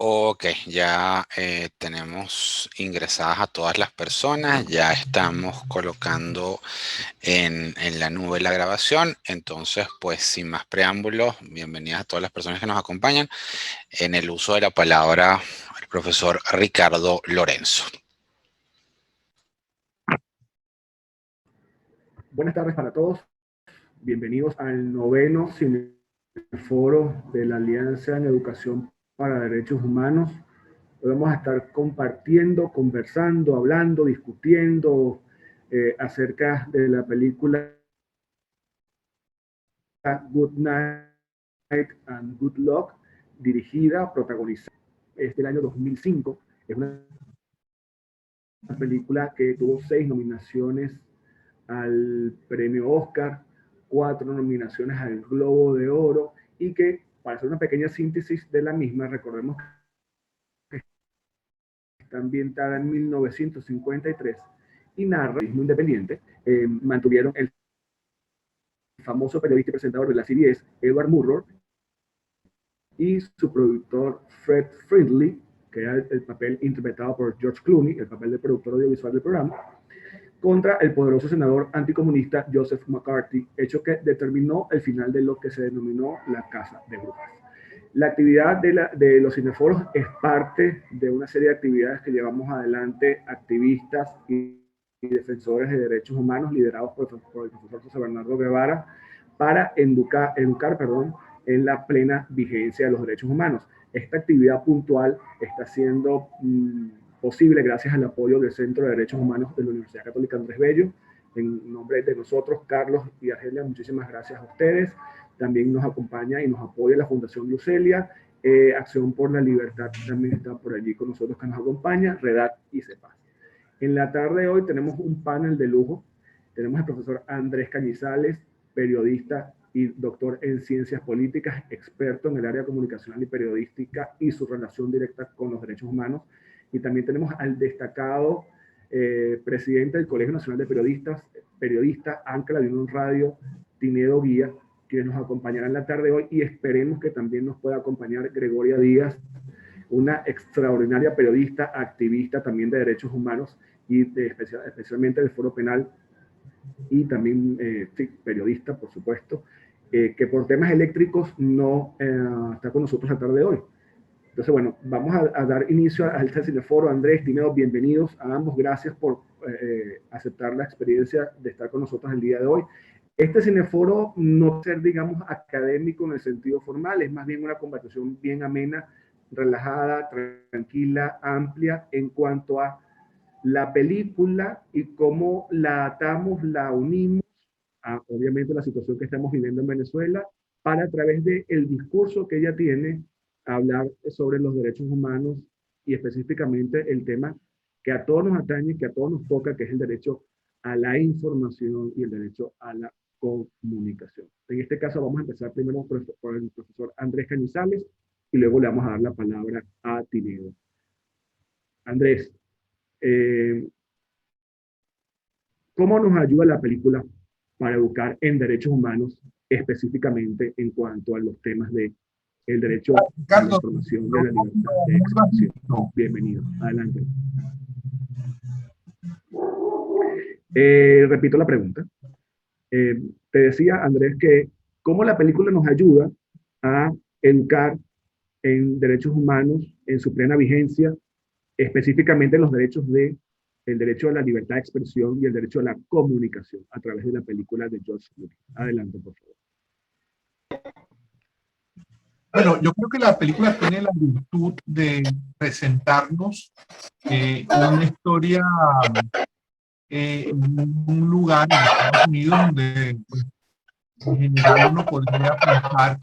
Ok, ya tenemos ingresadas a todas las personas, ya estamos colocando en la nube la grabación, entonces pues sin más preámbulos, bienvenidas a todas las personas que nos acompañan en el uso de la palabra el profesor Ricardo Lorenzo. Buenas tardes para todos, bienvenidos al noveno Cineforo de la Alianza en Educación para Derechos Humanos. Hoy vamos a estar compartiendo, conversando, hablando, discutiendo acerca de la película Good Night and Good Luck, dirigida, protagonizada, es del año 2005. Es una película que tuvo 6 nominaciones al premio Oscar, 4 nominaciones al Globo de Oro, y que, para hacer una pequeña síntesis de la misma, recordemos que está ambientada en 1953 y narra el independiente. Mantuvieron el famoso periodista y presentador de la CBS, Edward Murrow, y su productor Fred Friendly, que era el papel interpretado por George Clooney, el papel de productor audiovisual del programa, contra el poderoso senador anticomunista Joseph McCarthy, hecho que determinó el final de lo que se denominó la Casa de Brujas. La actividad de los cineforos es parte de una serie de actividades que llevamos adelante activistas y defensores de derechos humanos liderados por el profesor José Bernardo Guevara para educar en la plena vigencia de los derechos humanos. Esta actividad puntual está siendo posible gracias al apoyo del Centro de Derechos Humanos de la Universidad Católica Andrés Bello. En nombre de nosotros, Carlos y Argelia, muchísimas gracias a ustedes. También nos acompaña y nos apoya la Fundación Lucelia, Acción por la Libertad también está por allí con nosotros que nos acompaña, Redad y CEPAS. En la tarde de hoy tenemos un panel de lujo. Tenemos al profesor Andrés Cañizales, periodista y doctor en ciencias políticas, experto en el área comunicacional y periodística y su relación directa con los derechos humanos. Y también tenemos al destacado presidente del Colegio Nacional de Periodistas, periodista, ancla de Unión Radio, Tinedo Guía, quienes nos acompañarán en la tarde de hoy, y esperemos que también nos pueda acompañar Gregoria Díaz, una extraordinaria periodista, activista también de derechos humanos y especialmente del Foro Penal, y también sí, periodista, por supuesto, que por temas eléctricos no está con nosotros la tarde de hoy. Entonces, bueno, vamos a dar inicio a este cineforo. Andrés, Tinedo, bienvenidos a ambos. Gracias por aceptar la experiencia de estar con nosotros el día de hoy. Este cineforo no va a ser, digamos, académico en el sentido formal, es más bien una conversación bien amena, relajada, tranquila, amplia en cuanto a la película y cómo la atamos, la unimos a, obviamente, la situación que estamos viviendo en Venezuela, para, a través del discurso que ella tiene, hablar sobre los derechos humanos y específicamente el tema que a todos nos atañe, que a todos nos toca, que es el derecho a la información y el derecho a la comunicación. En este caso vamos a empezar primero por el profesor Andrés Cañizales y luego le vamos a dar la palabra a Tinedo. Andrés, eh, ¿cómo nos ayuda la película para educar en derechos humanos, específicamente en cuanto a los temas de el derecho a la información y a la libertad de expresión? Bienvenido, adelante. Repito la pregunta. Te decía, Andrés, que cómo la película nos ayuda a educar en derechos humanos en su plena vigencia, específicamente los derechos de el derecho a la libertad de expresión y el derecho a la comunicación a través de la película de George Clooney. Adelante, por favor. Bueno, yo creo que la película tiene la virtud de presentarnos una historia en un lugar en Estados Unidos donde, pues, en general uno podría pensar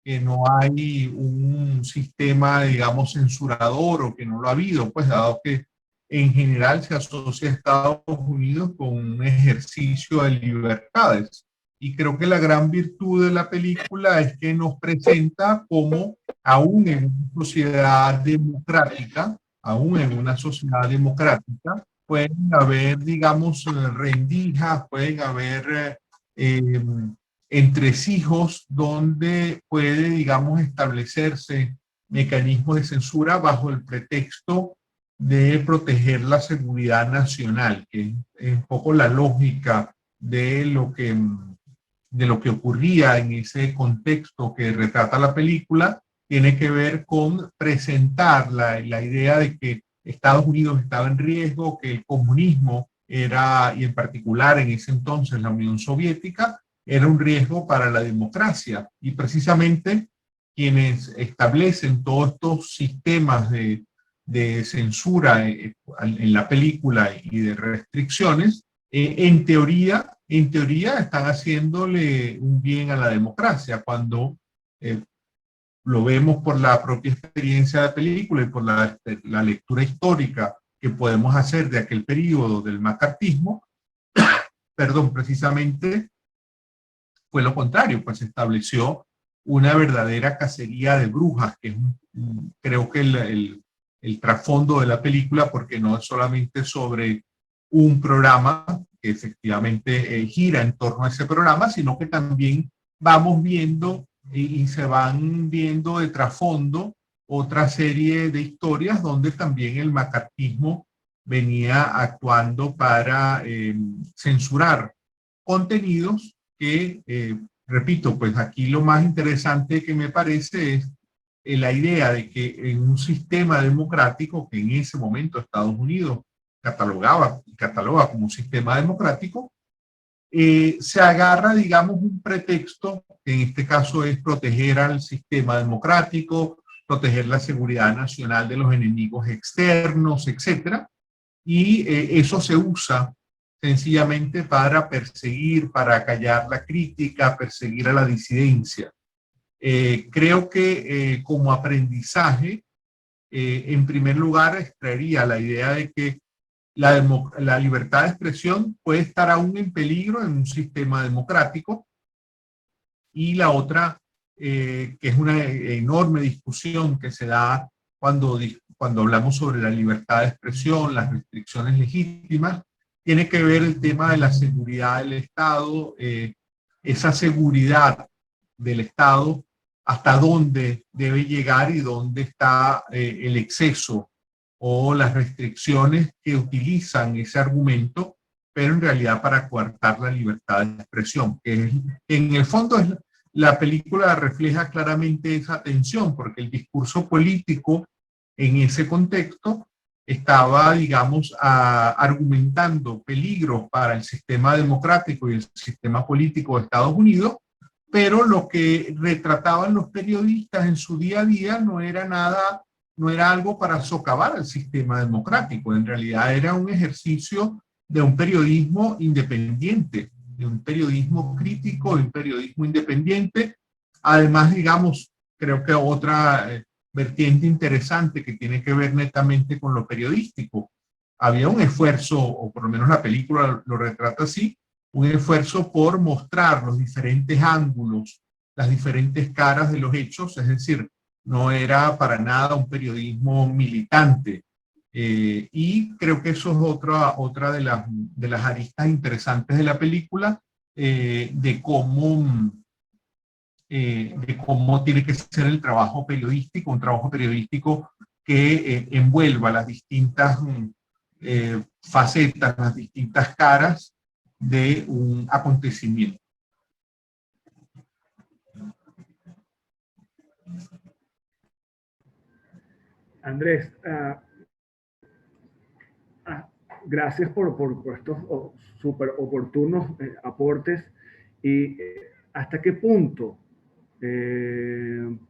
que no hay un sistema, digamos, censurador, o que no lo ha habido, pues dado que en general se asocia a Estados Unidos con un ejercicio de libertades. Y creo que la gran virtud de la película es que nos presenta cómo, aún en una sociedad democrática, pueden haber, digamos, rendijas, pueden haber entresijos donde puede, digamos, establecerse mecanismos de censura bajo el pretexto de proteger la seguridad nacional, que es un poco la lógica de lo que ocurría en ese contexto que retrata la película. Tiene que ver con presentar la idea de que Estados Unidos estaba en riesgo, que el comunismo era, y en particular en ese entonces la Unión Soviética, era un riesgo para la democracia. Y precisamente quienes establecen todos estos sistemas de censura en la película y de restricciones, en teoría están haciéndole un bien a la democracia cuando lo vemos por la propia experiencia de la película y por la lectura histórica que podemos hacer de aquel periodo del macartismo. Perdón, precisamente fue lo contrario, pues se estableció una verdadera cacería de brujas, que es creo que el trasfondo de la película, porque no es solamente sobre un programa que efectivamente gira en torno a ese programa, sino que también vamos viendo y se van viendo de trasfondo otra serie de historias donde también el macartismo venía actuando para censurar contenidos que, repito, pues aquí lo más interesante que me parece es la idea de que en un sistema democrático que en ese momento Estados Unidos cataloga como un sistema democrático, se agarra, digamos, un pretexto, que en este caso es proteger al sistema democrático, proteger la seguridad nacional de los enemigos externos, etcétera, y eso se usa sencillamente para perseguir, para callar la crítica, perseguir a la disidencia. Creo que como aprendizaje, en primer lugar, extraería la idea de que la libertad de expresión puede estar aún en peligro en un sistema democrático, y la otra, que es una enorme discusión que se da cuando hablamos sobre la libertad de expresión, las restricciones legítimas, tiene que ver el tema de la seguridad del Estado, esa seguridad del Estado, hasta dónde debe llegar y dónde está el exceso o las restricciones que utilizan ese argumento, pero en realidad para coartar la libertad de expresión, que en el fondo la película refleja claramente esa tensión, porque el discurso político en ese contexto estaba, digamos, argumentando peligros para el sistema democrático y el sistema político de Estados Unidos, pero lo que retrataban los periodistas en su día a día no era nada, no era algo para socavar al sistema democrático, en realidad era un ejercicio de un periodismo independiente, de un periodismo crítico, de un periodismo independiente. Además, digamos, creo que otra vertiente interesante que tiene que ver netamente con lo periodístico. Había un esfuerzo, o por lo menos la película lo retrata así, un esfuerzo por mostrar los diferentes ángulos, las diferentes caras de los hechos, es decir, no era para nada un periodismo militante. Y creo que eso es otra de las aristas interesantes de la película, de cómo tiene que ser el trabajo periodístico, un trabajo periodístico que envuelva las distintas facetas, las distintas caras de un acontecimiento. Andrés, gracias por estos súper oportunos aportes. ¿Y hasta qué punto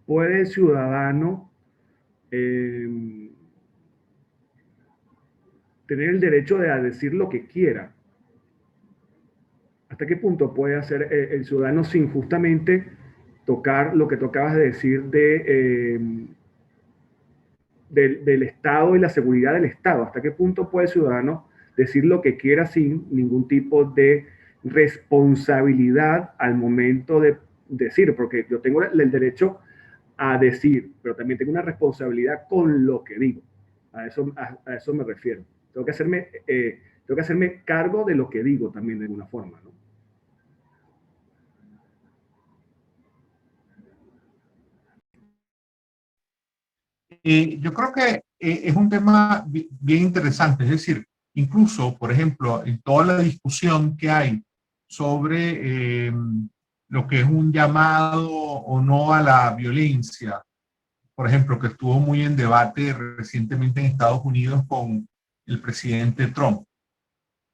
puede el ciudadano tener el derecho de decir lo que quiera? ¿Hasta qué punto puede hacer el ciudadano sin justamente tocar lo que tú acabas de decir del Estado y la seguridad del Estado? ¿Hasta qué punto puede el ciudadano decir lo que quiera sin ningún tipo de responsabilidad al momento de decir? Porque yo tengo el derecho a decir, pero también tengo una responsabilidad con lo que digo. A eso me refiero. Tengo que hacerme cargo de lo que digo también de alguna forma, ¿no? Yo creo que es un tema bien interesante, es decir, incluso, por ejemplo, en toda la discusión que hay sobre lo que es un llamado o no a la violencia, por ejemplo, que estuvo muy en debate recientemente en Estados Unidos con el presidente Trump.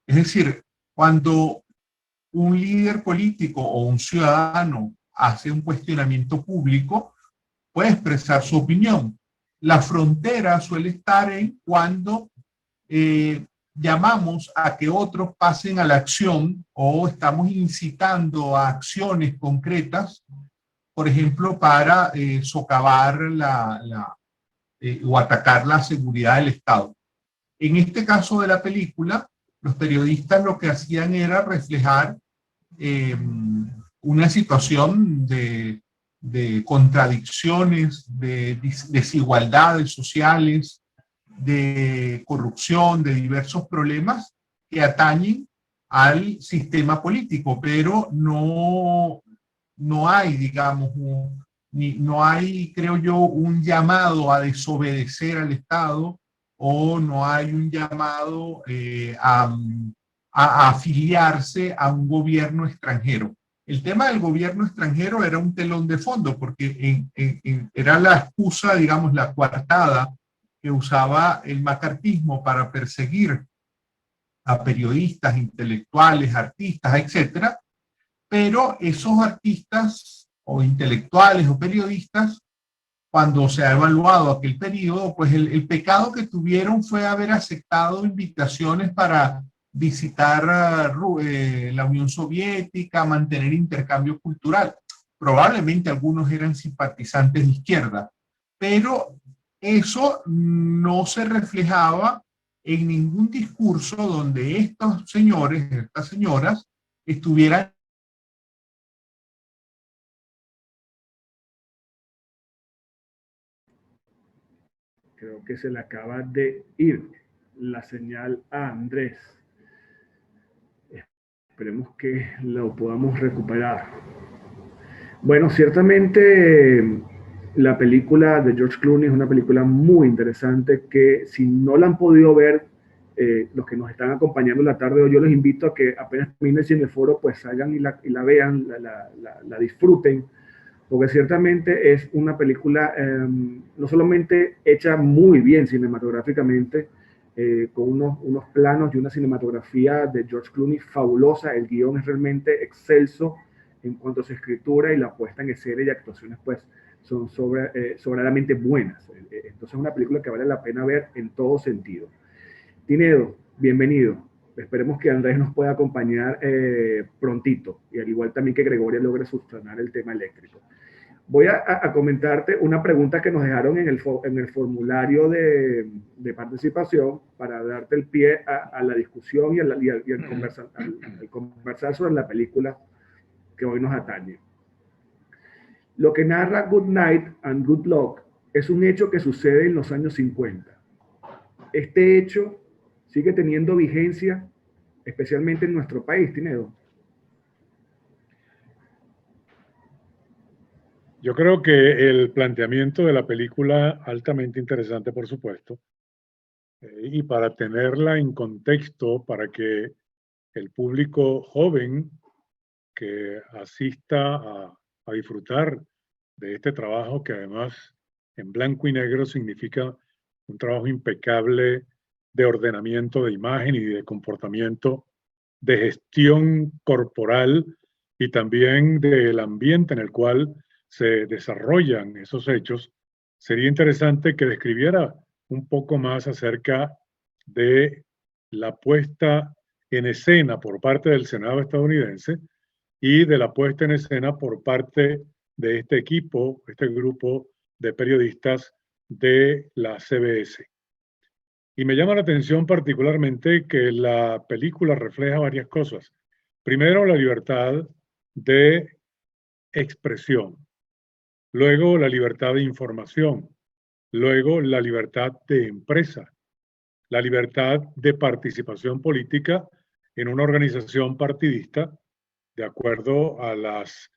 Es decir, cuando un líder político o un ciudadano hace un cuestionamiento público, puede expresar su opinión. La frontera suele estar en cuando llamamos a que otros pasen a la acción o estamos incitando a acciones concretas, por ejemplo, para socavar o atacar la seguridad del Estado. En este caso de la película, los periodistas lo que hacían era reflejar una situación de contradicciones, de desigualdades sociales, de corrupción, de diversos problemas que atañen al sistema político, pero no hay, digamos, no hay, creo yo, un llamado a desobedecer al Estado o no hay un llamado a afiliarse a un gobierno extranjero. El tema del gobierno extranjero era un telón de fondo porque era la excusa, digamos, la coartada que usaba el macartismo para perseguir a periodistas, intelectuales, artistas, etcétera, pero esos artistas o intelectuales o periodistas, cuando se ha evaluado aquel periodo, pues el pecado que tuvieron fue haber aceptado invitaciones para visitar la Unión Soviética, mantener intercambio cultural. Probablemente algunos eran simpatizantes de izquierda, pero eso no se reflejaba en ningún discurso donde estos señores, estas señoras, estuvieran. Creo que se le acaba de ir la señal a Andrés. Esperemos que lo podamos recuperar. Bueno, ciertamente la película de George Clooney es una película muy interesante que si no la han podido ver, los que nos están acompañando en la tarde hoy, yo les invito a que apenas termine el cineforo, pues salgan y la vean, la disfruten, porque ciertamente es una película no solamente hecha muy bien cinematográficamente, con unos planos y una cinematografía de George Clooney fabulosa, el guión es realmente excelso en cuanto a su escritura y la puesta en escena y actuaciones pues son sobradamente buenas. Entonces es una película que vale la pena ver en todo sentido. Tinedo, bienvenido. Esperemos que Andrés nos pueda acompañar prontito y al igual también que Gregoria logre subsanar el tema eléctrico. Voy a comentarte una pregunta que nos dejaron en el formulario de participación para darte el pie a la discusión y al conversar sobre la película que hoy nos atañe. Lo que narra Good Night and Good Luck es un hecho que sucede en los años 50. Este hecho sigue teniendo vigencia, especialmente en nuestro país, Tinedo. Yo creo que el planteamiento de la película, altamente interesante, por supuesto, y para tenerla en contexto, para que el público joven que asista a disfrutar de este trabajo, que además en blanco y negro significa un trabajo impecable de ordenamiento de imagen y de comportamiento, de gestión corporal y también del ambiente en el cual se desarrollan esos hechos, sería interesante que describiera un poco más acerca de la puesta en escena por parte del Senado estadounidense y de la puesta en escena por parte de este equipo, este grupo de periodistas de la CBS. Y me llama la atención particularmente que la película refleja varias cosas. Primero, la libertad de expresión. Luego, la libertad de información. Luego, la libertad de empresa. La libertad de participación política en una organización partidista de acuerdo a las,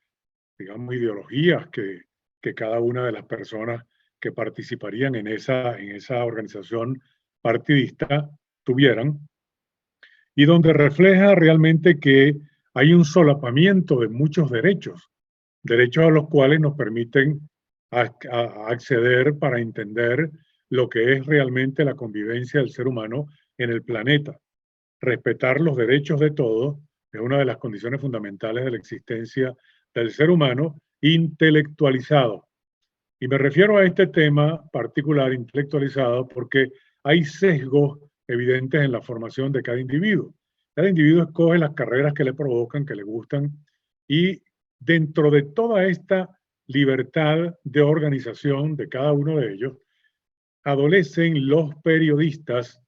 digamos, ideologías que cada una de las personas que participarían en esa organización partidista tuvieran, y donde refleja realmente que hay un solapamiento de muchos derechos, derechos a los cuales nos permiten acceder para entender lo que es realmente la convivencia del ser humano en el planeta. Respetar los derechos de todos es una de las condiciones fundamentales de la existencia del ser humano intelectualizado. Y me refiero a este tema particular, intelectualizado, porque hay sesgos evidentes en la formación de cada individuo. Cada individuo escoge las carreras que le provocan, que le gustan, y dentro de toda esta libertad de organización de cada uno de ellos, adolecen los periodistas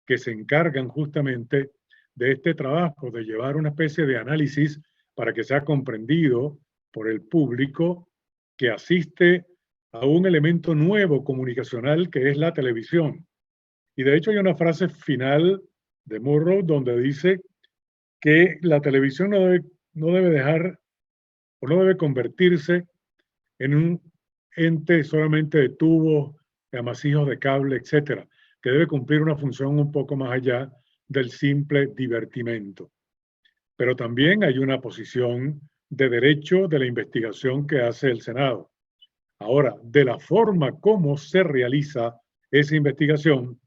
que se encargan justamente de este trabajo, de llevar una especie de análisis para que sea comprendido por el público que asiste a un elemento nuevo comunicacional que es la televisión. Y de hecho hay una frase final de Murrow donde dice que la televisión no debe dejar o no debe convertirse en un ente solamente de tubos, de amasijos de cable, etcétera, que debe cumplir una función un poco más allá del simple divertimento. Pero también hay una posición de derecho de la investigación que hace el Senado. Ahora, de la forma como se realiza esa investigación,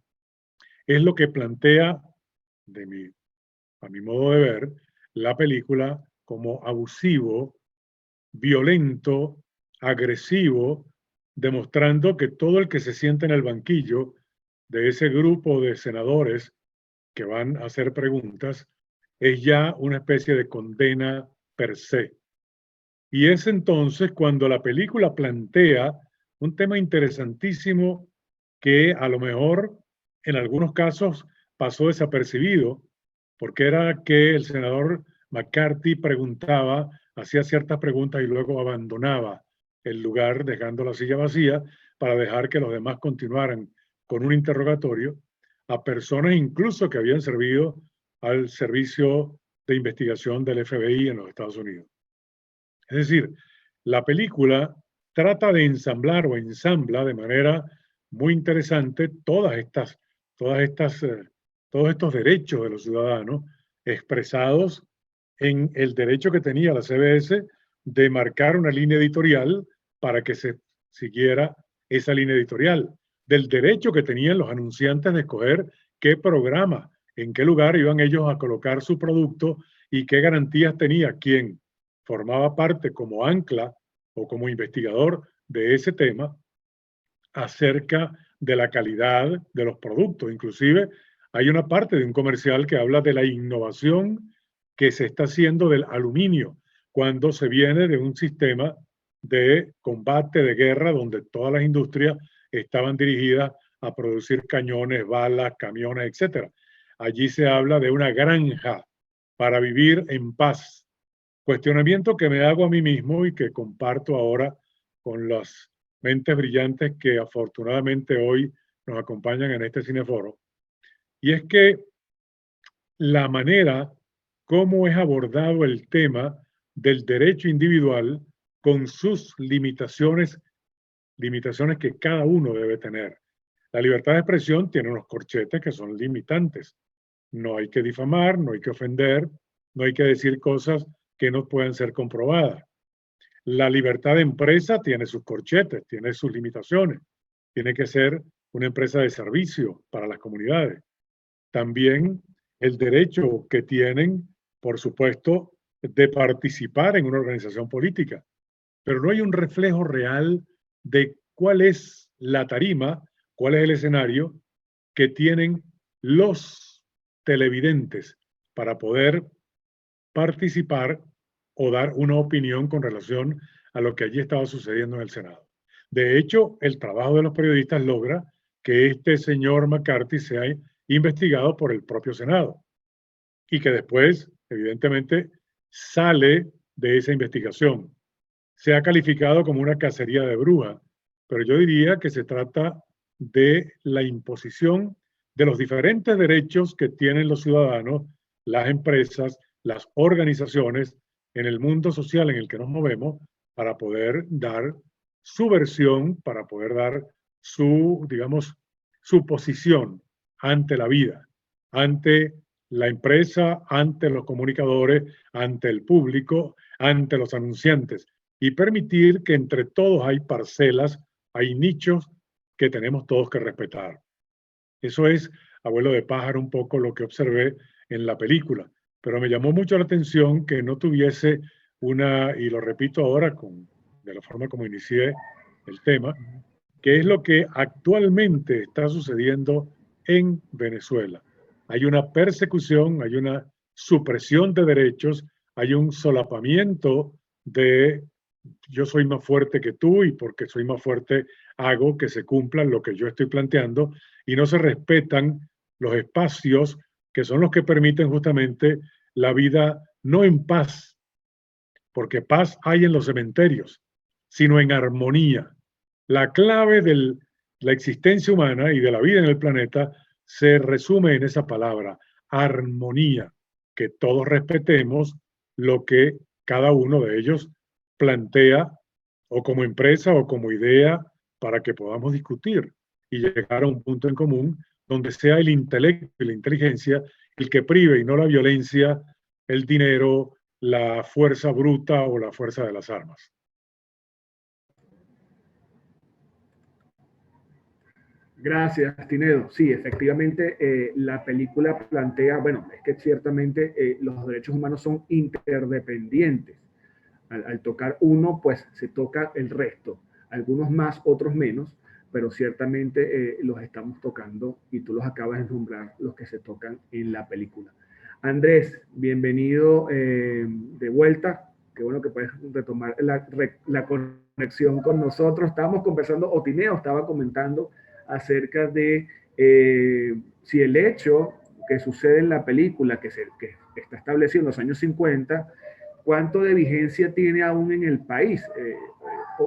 es lo que plantea, a mi modo de ver, la película como abusivo, violento, agresivo, demostrando que todo el que se sienta en el banquillo de ese grupo de senadores que van a hacer preguntas es ya una especie de condena per se. Y es entonces cuando la película plantea un tema interesantísimo que a lo mejor en algunos casos pasó desapercibido, porque era que el senador McCarthy preguntaba, hacía ciertas preguntas y luego abandonaba el lugar dejando la silla vacía para dejar que los demás continuaran con un interrogatorio a personas incluso que habían servido al servicio de investigación del FBI en los Estados Unidos. Es decir, la película trata de ensamblar o ensambla de manera muy interesante todos estos derechos de los ciudadanos expresados en el derecho que tenía la CBS de marcar una línea editorial para que se siguiera esa línea editorial, del derecho que tenían los anunciantes de escoger qué programa, en qué lugar iban ellos a colocar su producto y qué garantías tenía quien formaba parte como ancla o como investigador de ese tema acerca de la calidad de los productos. Inclusive hay una parte de un comercial que habla de la innovación que se está haciendo del aluminio cuando se viene de un sistema de combate, de guerra, donde todas las industrias estaban dirigidas a producir cañones, balas, camiones, etc. Allí se habla de una granja para vivir en paz. Cuestionamiento que me hago a mí mismo y que comparto ahora con las mentes brillantes que afortunadamente hoy nos acompañan en este cineforo. Y es que la manera como es abordado el tema del derecho individual con sus limitaciones que cada uno debe tener. La libertad de expresión tiene unos corchetes que son limitantes. No hay que difamar, no hay que ofender, no hay que decir cosas que no puedan ser comprobadas. La libertad de empresa tiene sus corchetes, tiene sus limitaciones. Tiene que ser una empresa de servicio para las comunidades. También el derecho que tienen, por supuesto, de participar en una organización política. Pero no hay un reflejo real de cuál es la tarima, cuál es el escenario que tienen los televidentes para poder participar o dar una opinión con relación a lo que allí estaba sucediendo en el Senado. De hecho, el trabajo de los periodistas logra que este señor McCarthy sea investigado por el propio Senado y que después, evidentemente, sale de esa investigación. Se ha calificado como una cacería de brujas, pero yo diría que se trata de la imposición de los diferentes derechos que tienen los ciudadanos, las empresas, las organizaciones en el mundo social en el que nos movemos para poder dar su versión para poder dar su, digamos, su posición ante la vida, ante la empresa, ante los comunicadores, ante el público, ante los anunciantes, y permitir que entre todos hay parcelas, hay nichos que tenemos todos que respetar. Eso es, abuelo de pájaro, un poco lo que observé en la película, pero me llamó mucho la atención que no tuviese una, y lo repito ahora de la forma como inicié el tema, que es lo que actualmente está sucediendo en Venezuela. Hay una persecución, hay una supresión de derechos, hay un solapamiento de yo soy más fuerte que tú y porque soy más fuerte hago que se cumpla lo que yo estoy planteando y no se respetan los espacios que son los que permiten justamente la vida no en paz, porque paz hay en los cementerios, sino en armonía. La clave de la existencia humana y de la vida en el planeta se resume en esa palabra, armonía, que todos respetemos lo que cada uno de ellos plantea o como empresa o como idea para que podamos discutir y llegar a un punto en común donde sea el intelecto y la inteligencia el que prive y no la violencia, el dinero, la fuerza bruta o la fuerza de las armas. Gracias, Tinedo. Sí, efectivamente, la película plantea, bueno, es que ciertamente los derechos humanos son interdependientes. Al tocar uno, pues se toca el resto. Algunos más, otros menos, pero ciertamente los estamos tocando y tú los acabas de nombrar, los que se tocan en la película. Andrés, bienvenido de vuelta. Qué bueno que puedes retomar la conexión con nosotros. Estábamos conversando, o Tineo estaba comentando acerca de si el hecho que sucede en la película, que está establecido en los años 50, cuánto de vigencia tiene aún en el país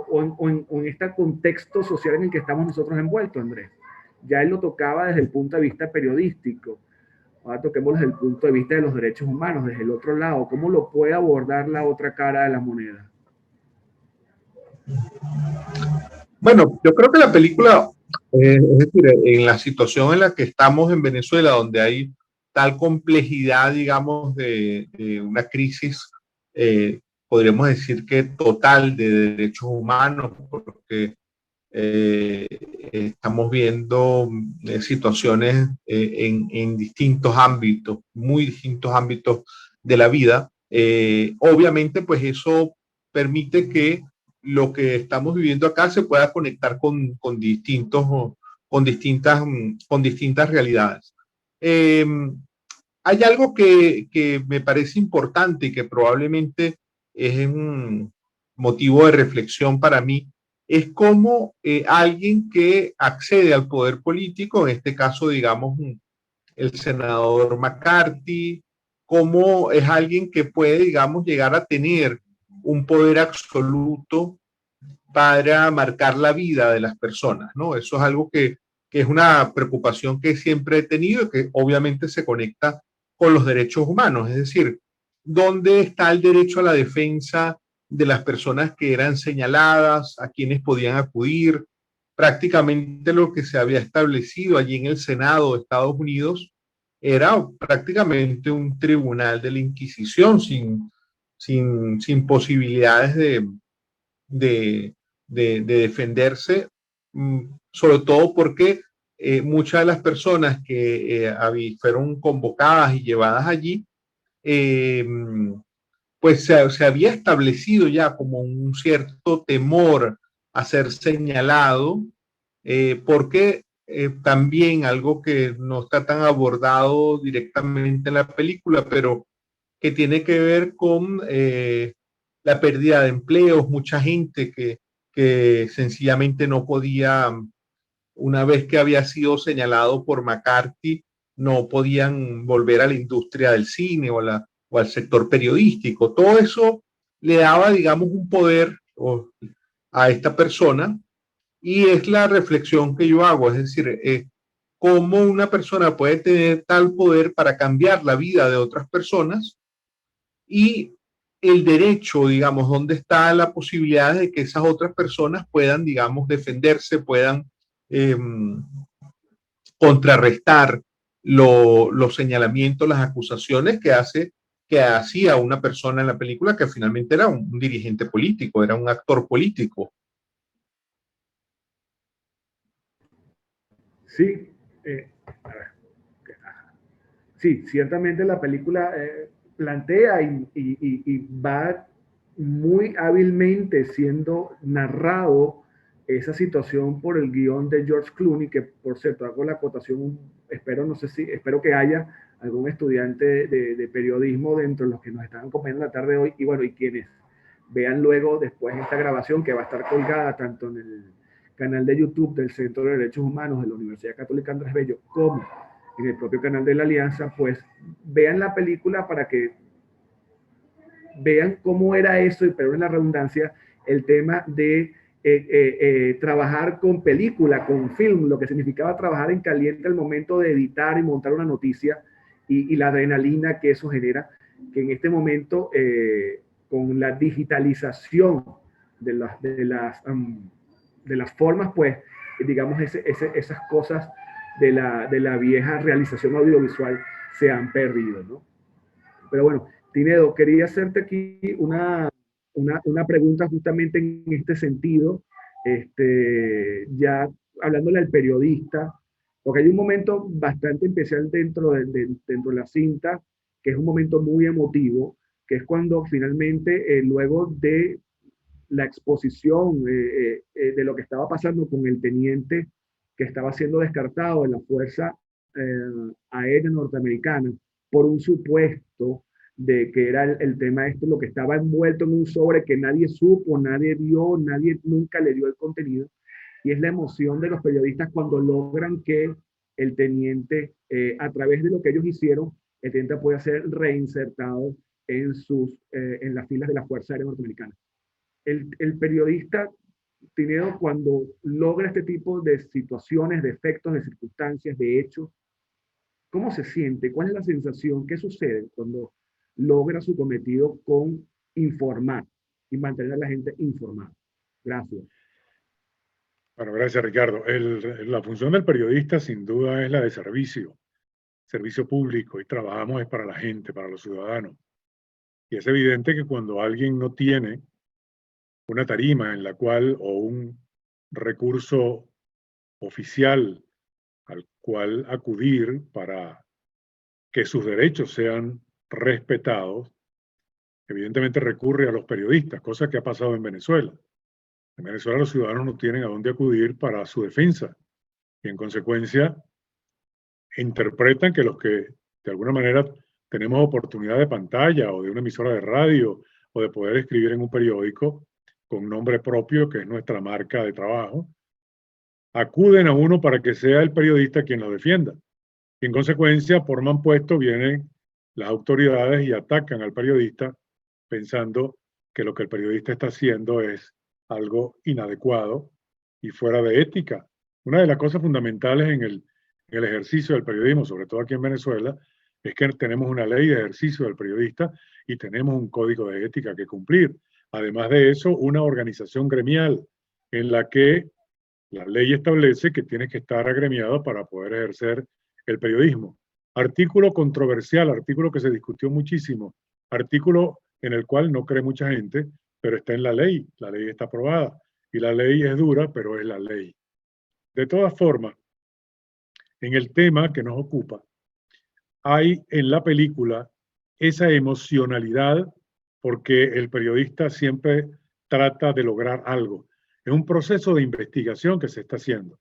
o en este contexto social en el que estamos nosotros envueltos, Andrés. Ya él lo tocaba desde el punto de vista periodístico. Ahora toquemos desde el punto de vista de los derechos humanos, desde el otro lado. ¿Cómo lo puede abordar la otra cara de la moneda? Bueno, yo creo que la película, es decir, en la situación en la que estamos en Venezuela, donde hay tal complejidad, digamos, de una crisis, podríamos decir que total de derechos humanos, porque estamos viendo situaciones en distintos ámbitos, muy distintos ámbitos de la vida. Obviamente, pues eso permite que lo que estamos viviendo acá se pueda conectar con distintas realidades. Hay algo que me parece importante y que probablemente es un motivo de reflexión para mí, es cómo alguien que accede al poder político, en este caso, digamos, el senador McCarthy, cómo es alguien que puede, digamos, llegar a tener un poder absoluto para marcar la vida de las personas, ¿no? Eso es algo que es una preocupación que siempre he tenido y que obviamente se conecta con los derechos humanos, es decir, ¿dónde está el derecho a la defensa de las personas que eran señaladas, a quienes podían acudir? Prácticamente lo que se había establecido allí en el Senado de Estados Unidos era prácticamente un tribunal de la Inquisición sin posibilidades de defenderse, sobre todo porque muchas de las personas que fueron convocadas y llevadas allí, pues se había establecido ya como un cierto temor a ser señalado, porque también algo que no está tan abordado directamente en la película, pero que tiene que ver con la pérdida de empleos, mucha gente que sencillamente no podía, una vez que había sido señalado por McCarthy, no podían volver a la industria del cine o al sector periodístico. Todo eso le daba, digamos, un poder a esta persona, y es la reflexión que yo hago, es decir, cómo una persona puede tener tal poder para cambiar la vida de otras personas y el derecho, digamos, dónde está la posibilidad de que esas otras personas puedan, digamos, defenderse, puedan contrarrestar los señalamientos, las acusaciones que hacía una persona en la película que finalmente era un dirigente político, era un actor político. Sí, a ver, sí, ciertamente la película plantea y va muy hábilmente siendo narrado esa situación por el guión de George Clooney, que por cierto hago la acotación, espero que haya algún estudiante de periodismo dentro de los que nos están acompañando la tarde de hoy, y bueno, y quienes vean luego después esta grabación que va a estar colgada tanto en el canal de YouTube del Centro de Derechos Humanos de la Universidad Católica Andrés Bello como en el propio canal de la Alianza, pues vean la película para que vean cómo era eso, pero en la redundancia, el tema de trabajar con película, con film, lo que significaba trabajar en caliente al momento de editar y montar una noticia y la adrenalina que eso genera, que en este momento, con la digitalización de las formas, pues, digamos, esas cosas de la vieja realización audiovisual se han perdido, ¿no? Pero bueno, Tinedo, quería hacerte aquí una pregunta justamente en este sentido, ya hablándole al periodista, porque hay un momento bastante especial dentro de la cinta, que es un momento muy emotivo, que es cuando finalmente, luego de la exposición de lo que estaba pasando con el teniente que estaba siendo descartado en la Fuerza Aérea Norteamericana por un supuesto de que era el tema lo que estaba envuelto en un sobre que nadie supo, nadie vio, nadie nunca le dio el contenido. Y es la emoción de los periodistas cuando logran que el teniente, a través de lo que ellos hicieron, el teniente pueda ser reinsertado en las filas de la Fuerza Aérea Norteamericana. El periodista, Tinedo, cuando logra este tipo de situaciones, de efectos, de circunstancias, de hechos, ¿cómo se siente? ¿Cuál es la sensación? ¿Qué sucede cuando logra su cometido con informar y mantener a la gente informada? Gracias. Bueno, gracias, Ricardo. La función del periodista sin duda es la de servicio público, y trabajamos es para la gente, para los ciudadanos. Y es evidente que cuando alguien no tiene una tarima en la cual o un recurso oficial al cual acudir para que sus derechos sean respetados, evidentemente recurre a los periodistas, cosa que ha pasado en Venezuela. En Venezuela los ciudadanos no tienen a dónde acudir para su defensa y en consecuencia interpretan que los que de alguna manera tenemos oportunidad de pantalla o de una emisora de radio o de poder escribir en un periódico con nombre propio, que es nuestra marca de trabajo, acuden a uno para que sea el periodista quien lo defienda. Y en consecuencia, por manpuesto, vienen las autoridades y atacan al periodista pensando que lo que el periodista está haciendo es algo inadecuado y fuera de ética. Una de las cosas fundamentales en el ejercicio del periodismo, sobre todo aquí en Venezuela, es que tenemos una ley de ejercicio del periodista y tenemos un código de ética que cumplir. Además de eso, una organización gremial en la que la ley establece que tienes que estar agremiado para poder ejercer el periodismo. Artículo controversial, artículo que se discutió muchísimo, artículo en el cual no cree mucha gente, pero está en la ley está aprobada y la ley es dura, pero es la ley. De todas formas, en el tema que nos ocupa, hay en la película esa emocionalidad porque el periodista siempre trata de lograr algo. Es un proceso de investigación que se está haciendo.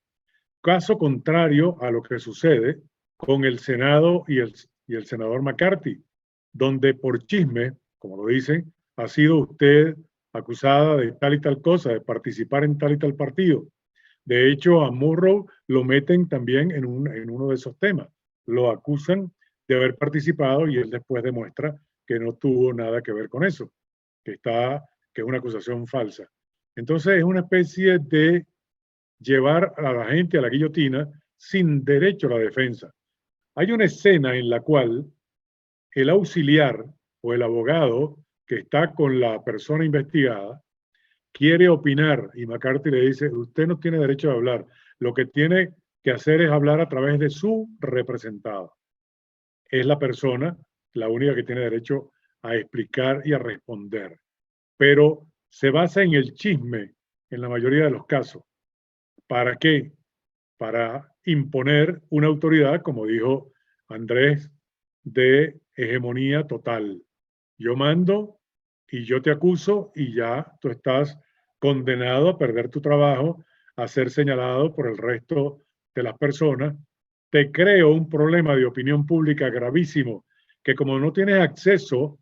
Caso contrario a lo que sucede con el Senado y el senador McCarthy, donde por chisme, como lo dicen, ha sido usted acusada de tal y tal cosa, de participar en tal y tal partido. De hecho, a Murrow lo meten también en uno de esos temas. Lo acusan de haber participado y él después demuestra que no tuvo nada que ver con eso, que es una acusación falsa. Entonces es una especie de llevar a la gente a la guillotina sin derecho a la defensa. Hay una escena en la cual el auxiliar o el abogado que está con la persona investigada quiere opinar y McCarthy le dice, usted no tiene derecho a hablar, lo que tiene que hacer es hablar a través de su representado. Es la persona la única que tiene derecho a explicar y a responder. Pero se basa en el chisme en la mayoría de los casos. ¿Para qué? Para imponer una autoridad, como dijo Andrés, de hegemonía total. Yo mando y yo te acuso y ya tú estás condenado a perder tu trabajo, a ser señalado por el resto de las personas. Te creo un problema de opinión pública gravísimo, que como no tienes acceso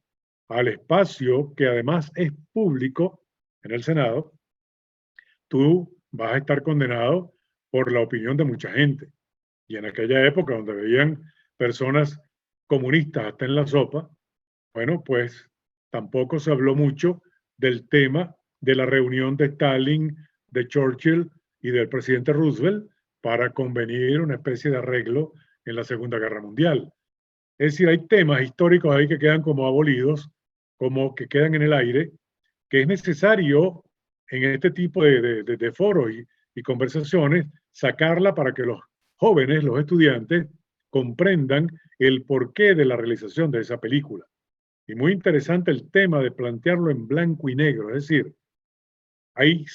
al espacio, que además es público en el Senado, tú vas a estar condenado por la opinión de mucha gente. Y en aquella época donde veían personas comunistas hasta en la sopa, bueno, pues tampoco se habló mucho del tema de la reunión de Stalin, de Churchill y del presidente Roosevelt para convenir una especie de arreglo en la Segunda Guerra Mundial. Es decir, hay temas históricos ahí que quedan como abolidos, como que quedan en el aire, que es necesario en este tipo de foros y conversaciones sacarla para que los jóvenes, los estudiantes, comprendan el porqué de la realización de esa película. Y muy interesante el tema de plantearlo en blanco y negro, es decir, hay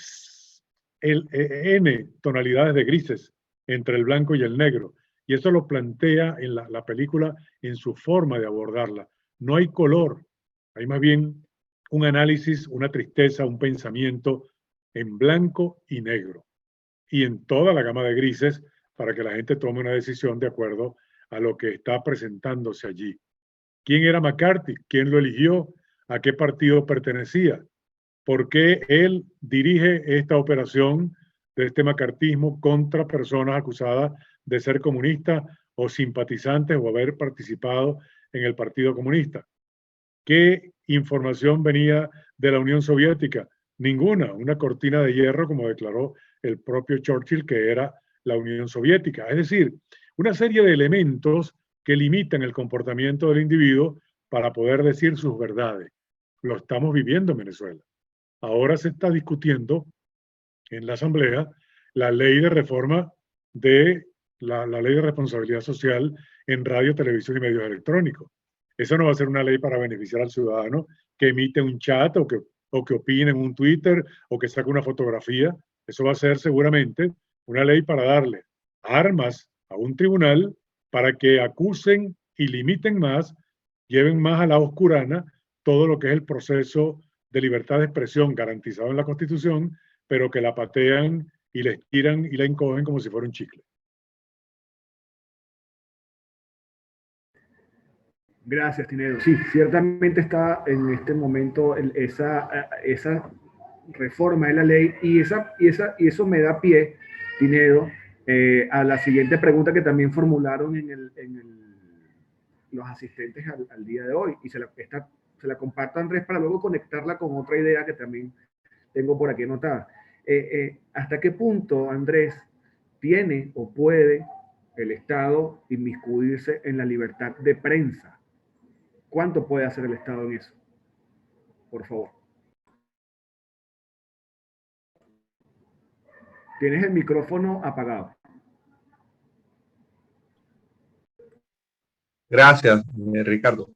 N tonalidades de grises entre el blanco y el negro, y eso lo plantea en la película en su forma de abordarla. No hay color, hay más bien un análisis, una tristeza, un pensamiento en blanco y negro, y en toda la gama de grises para que la gente tome una decisión de acuerdo a lo que está presentándose allí. ¿Quién era McCarthy? ¿Quién lo eligió? ¿A qué partido pertenecía? ¿Por qué él dirige esta operación de este macartismo contra personas acusadas de ser comunistas o simpatizantes o haber participado en el Partido Comunista? ¿Qué información venía de la Unión Soviética? Ninguna, una cortina de hierro, como declaró el propio Churchill, que era la Unión Soviética. Es decir, una serie de elementos que limitan el comportamiento del individuo para poder decir sus verdades. Lo estamos viviendo en Venezuela. Ahora se está discutiendo en la Asamblea la ley de reforma de la ley de responsabilidad social en radio, televisión y medios electrónicos. Eso no va a ser una ley para beneficiar al ciudadano que emite un chat o que opine en un Twitter o que saque una fotografía. Eso va a ser seguramente una ley para darle armas a un tribunal para que acusen y limiten más, lleven más a la oscurana todo lo que es el proceso de libertad de expresión garantizado en la Constitución, pero que la patean y la estiran y la encogen como si fuera un chicle. Gracias, Tinedo. Sí, ciertamente está en este momento esa reforma de la ley y eso me da pie, Tinedo, a la siguiente pregunta que también formularon los asistentes al día de hoy y se la comparto a Andrés para luego conectarla con otra idea que también tengo por aquí anotada. ¿Hasta qué punto, Andrés, tiene o puede el Estado inmiscuirse en la libertad de prensa? ¿Cuánto puede hacer el Estado en eso? Por favor. Tienes el micrófono apagado. Gracias, Ricardo.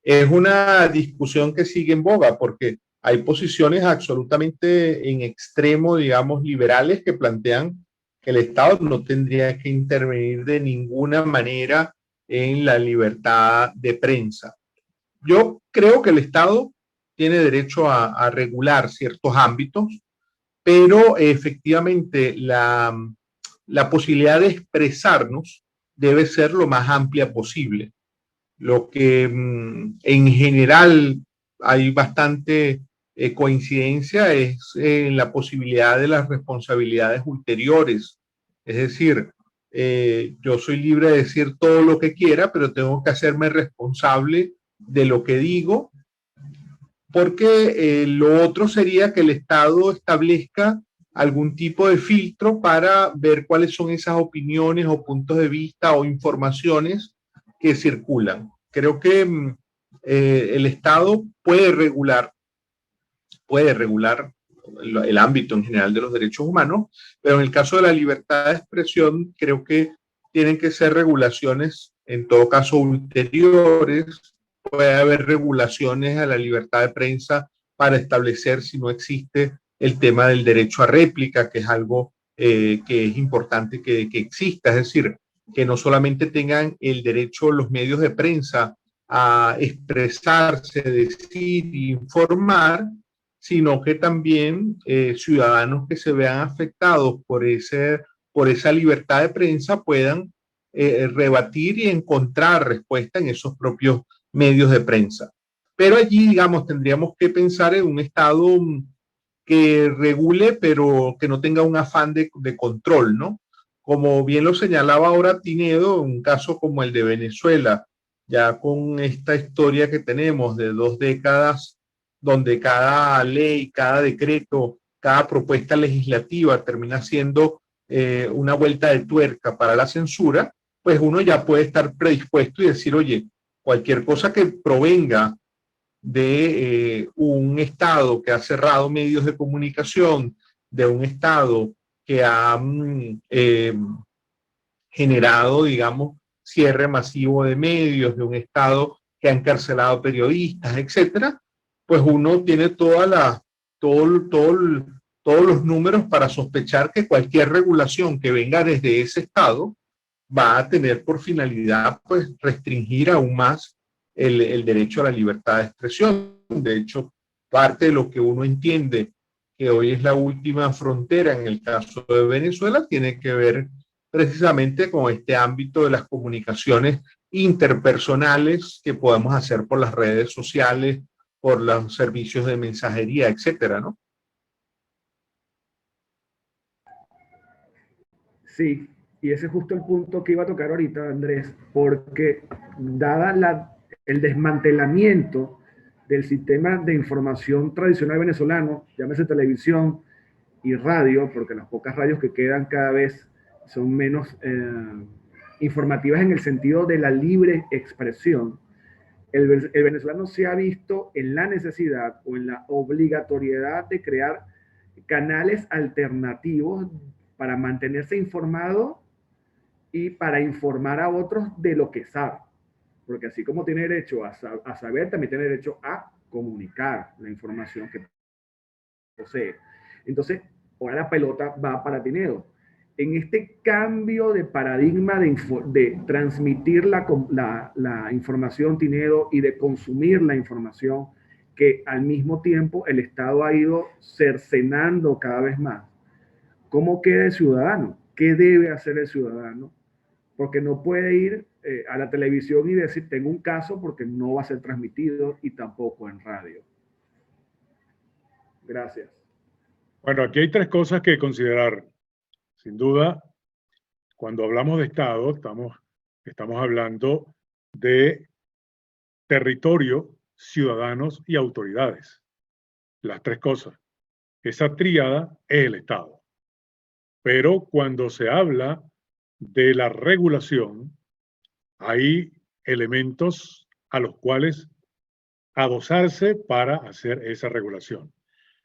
Es una discusión que sigue en boga porque hay posiciones absolutamente en extremo, digamos, liberales que plantean que el Estado no tendría que intervenir de ninguna manera en la libertad de prensa. Yo creo que el Estado tiene derecho a regular ciertos ámbitos, pero efectivamente la posibilidad de expresarnos debe ser lo más amplia posible. Lo que en general hay bastante coincidencia es en la posibilidad de las responsabilidades ulteriores. Es decir, yo soy libre de decir todo lo que quiera, pero tengo que hacerme responsable de lo que digo, porque lo otro sería que el Estado establezca algún tipo de filtro para ver cuáles son esas opiniones o puntos de vista o informaciones que circulan. Creo que el Estado puede regular el ámbito en general de los derechos humanos, pero en el caso de la libertad de expresión creo que tienen que ser regulaciones, en todo caso ulteriores. Puede haber regulaciones a la libertad de prensa para establecer si no existe el tema del derecho a réplica, que es algo que es importante que exista, es decir, que no solamente tengan el derecho los medios de prensa a expresarse, decir, informar, sino que también ciudadanos que se vean afectados por esa libertad de prensa puedan rebatir y encontrar respuesta en esos propios medios de prensa. Pero allí, digamos, tendríamos que pensar en un Estado que regule, pero que no tenga un afán de control, ¿no? Como bien lo señalaba ahora Tinedo, un caso como el de Venezuela, ya con esta historia que tenemos de 2 décadas, donde cada ley, cada decreto, cada propuesta legislativa termina siendo una vuelta de tuerca para la censura, pues uno ya puede estar predispuesto y decir, oye, cualquier cosa que provenga de un Estado que ha cerrado medios de comunicación, de un Estado que ha generado, digamos, cierre masivo de medios, de un Estado que ha encarcelado periodistas, etcétera, pues uno tiene todos los números para sospechar que cualquier regulación que venga desde ese Estado va a tener por finalidad, pues, restringir aún más el derecho a la libertad de expresión. De hecho, parte de lo que uno entiende que hoy es la última frontera en el caso de Venezuela tiene que ver precisamente con este ámbito de las comunicaciones interpersonales que podemos hacer por las redes sociales, por los servicios de mensajería, etcétera, ¿no? Sí, y ese es justo el punto que iba a tocar ahorita, Andrés, porque dada el desmantelamiento del sistema de información tradicional venezolano, llámese televisión y radio, porque las pocas radios que quedan cada vez son menos informativas en el sentido de la libre expresión, el venezolano se ha visto en la necesidad o en la obligatoriedad de crear canales alternativos para mantenerse informado y para informar a otros de lo que sabe. Porque así como tiene derecho a saber, también tiene derecho a comunicar la información que posee. Entonces, ahora la pelota va para Pinedo. En este cambio de paradigma de transmitir la información, Tinedo, y de consumir la información, que al mismo tiempo el Estado ha ido cercenando cada vez más, ¿cómo queda el ciudadano? ¿Qué debe hacer el ciudadano? Porque no puede ir a la televisión y decir, tengo un caso, porque no va a ser transmitido, y tampoco en radio. Gracias. Bueno, aquí hay 3 cosas que considerar. Sin duda, cuando hablamos de Estado, estamos hablando de territorio, ciudadanos y autoridades. Las 3 cosas. Esa tríada es el Estado. Pero cuando se habla de la regulación, hay elementos a los cuales adosarse para hacer esa regulación.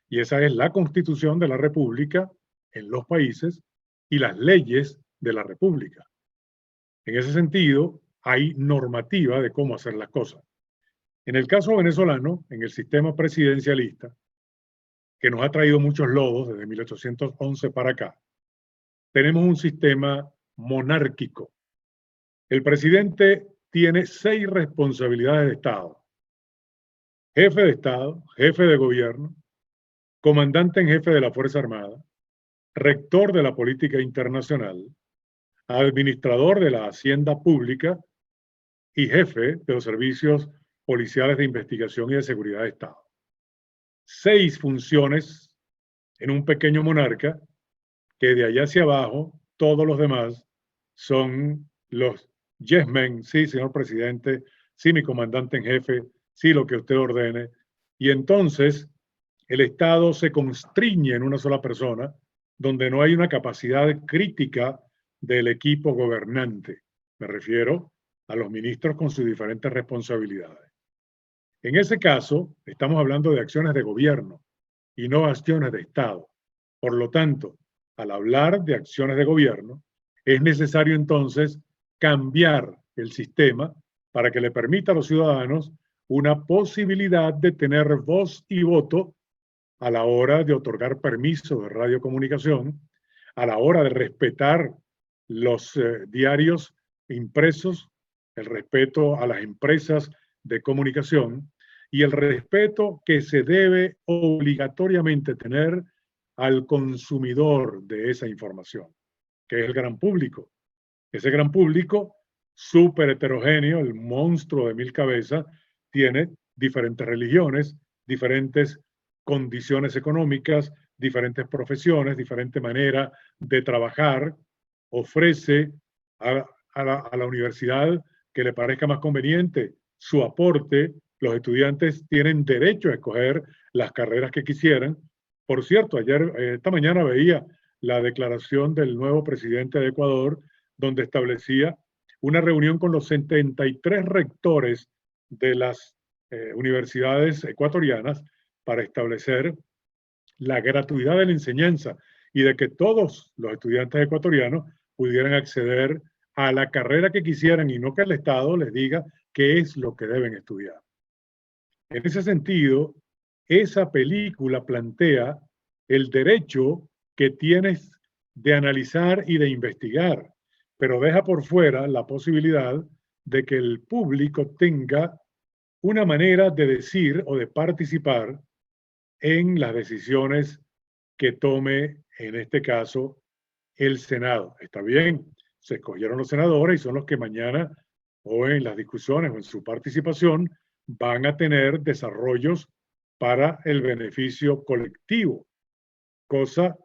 Y esa es la Constitución de la República en los países y las leyes de la República. En ese sentido, hay normativa de cómo hacer las cosas. En el caso venezolano, en el sistema presidencialista, que nos ha traído muchos lodos desde 1811 para acá, tenemos un sistema monárquico. El presidente tiene 6 responsabilidades de Estado: jefe de Estado, jefe de gobierno, comandante en jefe de la Fuerza Armada, rector de la política internacional, administrador de la hacienda pública y jefe de los servicios policiales de investigación y de seguridad de Estado. 6 funciones en un pequeño monarca que de allá hacia abajo todos los demás son los yes men, sí, señor presidente, sí, mi comandante en jefe, sí, lo que usted ordene. Y entonces el Estado se constriñe en una sola persona, donde no hay una capacidad crítica del equipo gobernante. Me refiero a los ministros con sus diferentes responsabilidades. En ese caso, estamos hablando de acciones de gobierno y no acciones de Estado. Por lo tanto, al hablar de acciones de gobierno, es necesario entonces cambiar el sistema para que le permita a los ciudadanos una posibilidad de tener voz y voto a la hora de otorgar permiso de radiocomunicación, a la hora de respetar los diarios impresos, el respeto a las empresas de comunicación y el respeto que se debe obligatoriamente tener al consumidor de esa información, que es el gran público. Ese gran público, súper heterogéneo, el monstruo de 1000 cabezas, tiene diferentes religiones, diferentes condiciones económicas, diferentes profesiones, diferente manera de trabajar, ofrece a la universidad que le parezca más conveniente su aporte. Los estudiantes tienen derecho a escoger las carreras que quisieran. Por cierto, esta mañana veía la declaración del nuevo presidente de Ecuador, donde establecía una reunión con los 73 rectores de las universidades ecuatorianas para establecer la gratuidad de la enseñanza y de que todos los estudiantes ecuatorianos pudieran acceder a la carrera que quisieran y no que el Estado les diga qué es lo que deben estudiar. En ese sentido, esa película plantea el derecho que tienes de analizar y de investigar, pero deja por fuera la posibilidad de que el público tenga una manera de decir o de participar en las decisiones que tome, en este caso, el Senado. Está bien, se escogieron los senadores y son los que mañana o en las discusiones o en su participación van a tener desarrollos para el beneficio colectivo, cosa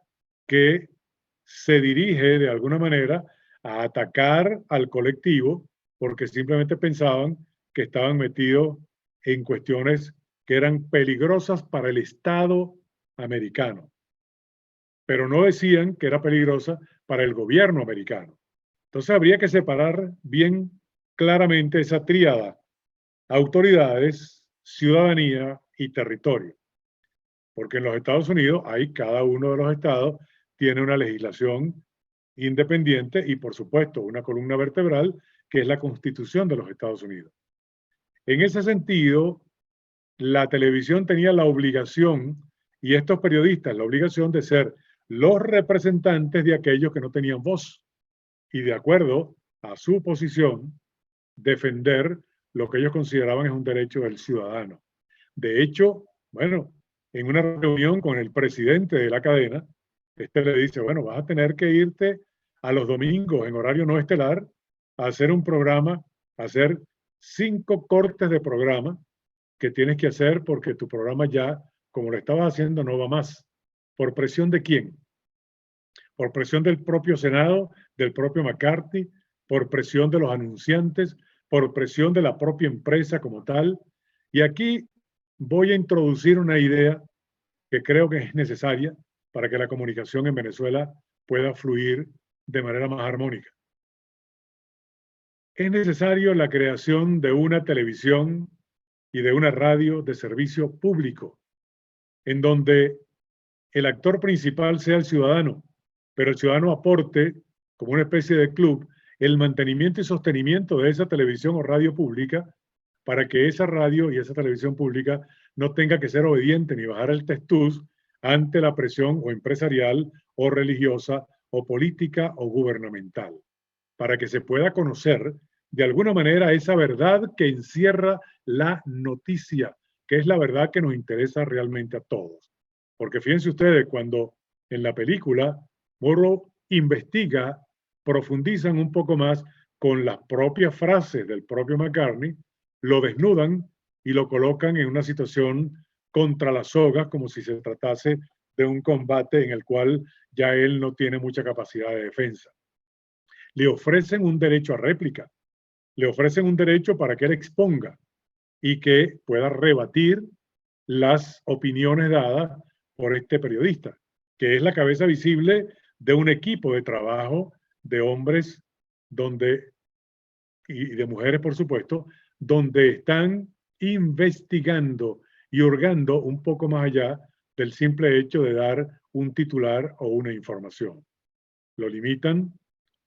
que se dirige de alguna manera a atacar al colectivo porque simplemente pensaban que estaban metidos en cuestiones que eran peligrosas para el Estado americano, pero no decían que era peligrosa para el gobierno americano. Entonces habría que separar bien claramente esa tríada: autoridades, ciudadanía y territorio. Porque en los Estados Unidos cada uno de los estados tiene una legislación independiente y, por supuesto, una columna vertebral que es la Constitución de los Estados Unidos. En ese sentido, la televisión tenía la obligación, y estos periodistas, la obligación de ser los representantes de aquellos que no tenían voz y, de acuerdo a su posición, defender lo que ellos consideraban es un derecho del ciudadano. De hecho, bueno, en una reunión con el presidente de la cadena, le dice, bueno, vas a tener que irte a los domingos en horario no estelar a hacer un programa, a hacer 5 cortes de programa que tienes que hacer porque tu programa ya, como lo estabas haciendo, no va más. ¿Por presión de quién? Por presión del propio Senado, del propio McCarthy, por presión de los anunciantes, por presión de la propia empresa como tal. Y aquí voy a introducir una idea que creo que es necesaria para que la comunicación en Venezuela pueda fluir de manera más armónica. Es necesario la creación de una televisión y de una radio de servicio público, en donde el actor principal sea el ciudadano, pero el ciudadano aporte, como una especie de club, el mantenimiento y sostenimiento de esa televisión o radio pública para que esa radio y esa televisión pública no tenga que ser obediente ni bajar el testuz ante la presión o empresarial o religiosa o política o gubernamental, para que se pueda conocer de alguna manera esa verdad que encierra la noticia, que es la verdad que nos interesa realmente a todos. Porque fíjense ustedes, cuando en la película Morrow investiga, profundizan un poco más con las propias frases del propio McCartney, lo desnudan y lo colocan en una situación contra las sogas, como si se tratase de un combate en el cual ya él no tiene mucha capacidad de defensa. Le ofrecen un derecho a réplica, le ofrecen un derecho para que él exponga y que pueda rebatir las opiniones dadas por este periodista, que es la cabeza visible de un equipo de trabajo de hombres y de mujeres, por supuesto, donde están investigando y hurgando un poco más allá del simple hecho de dar un titular o una información. Lo limitan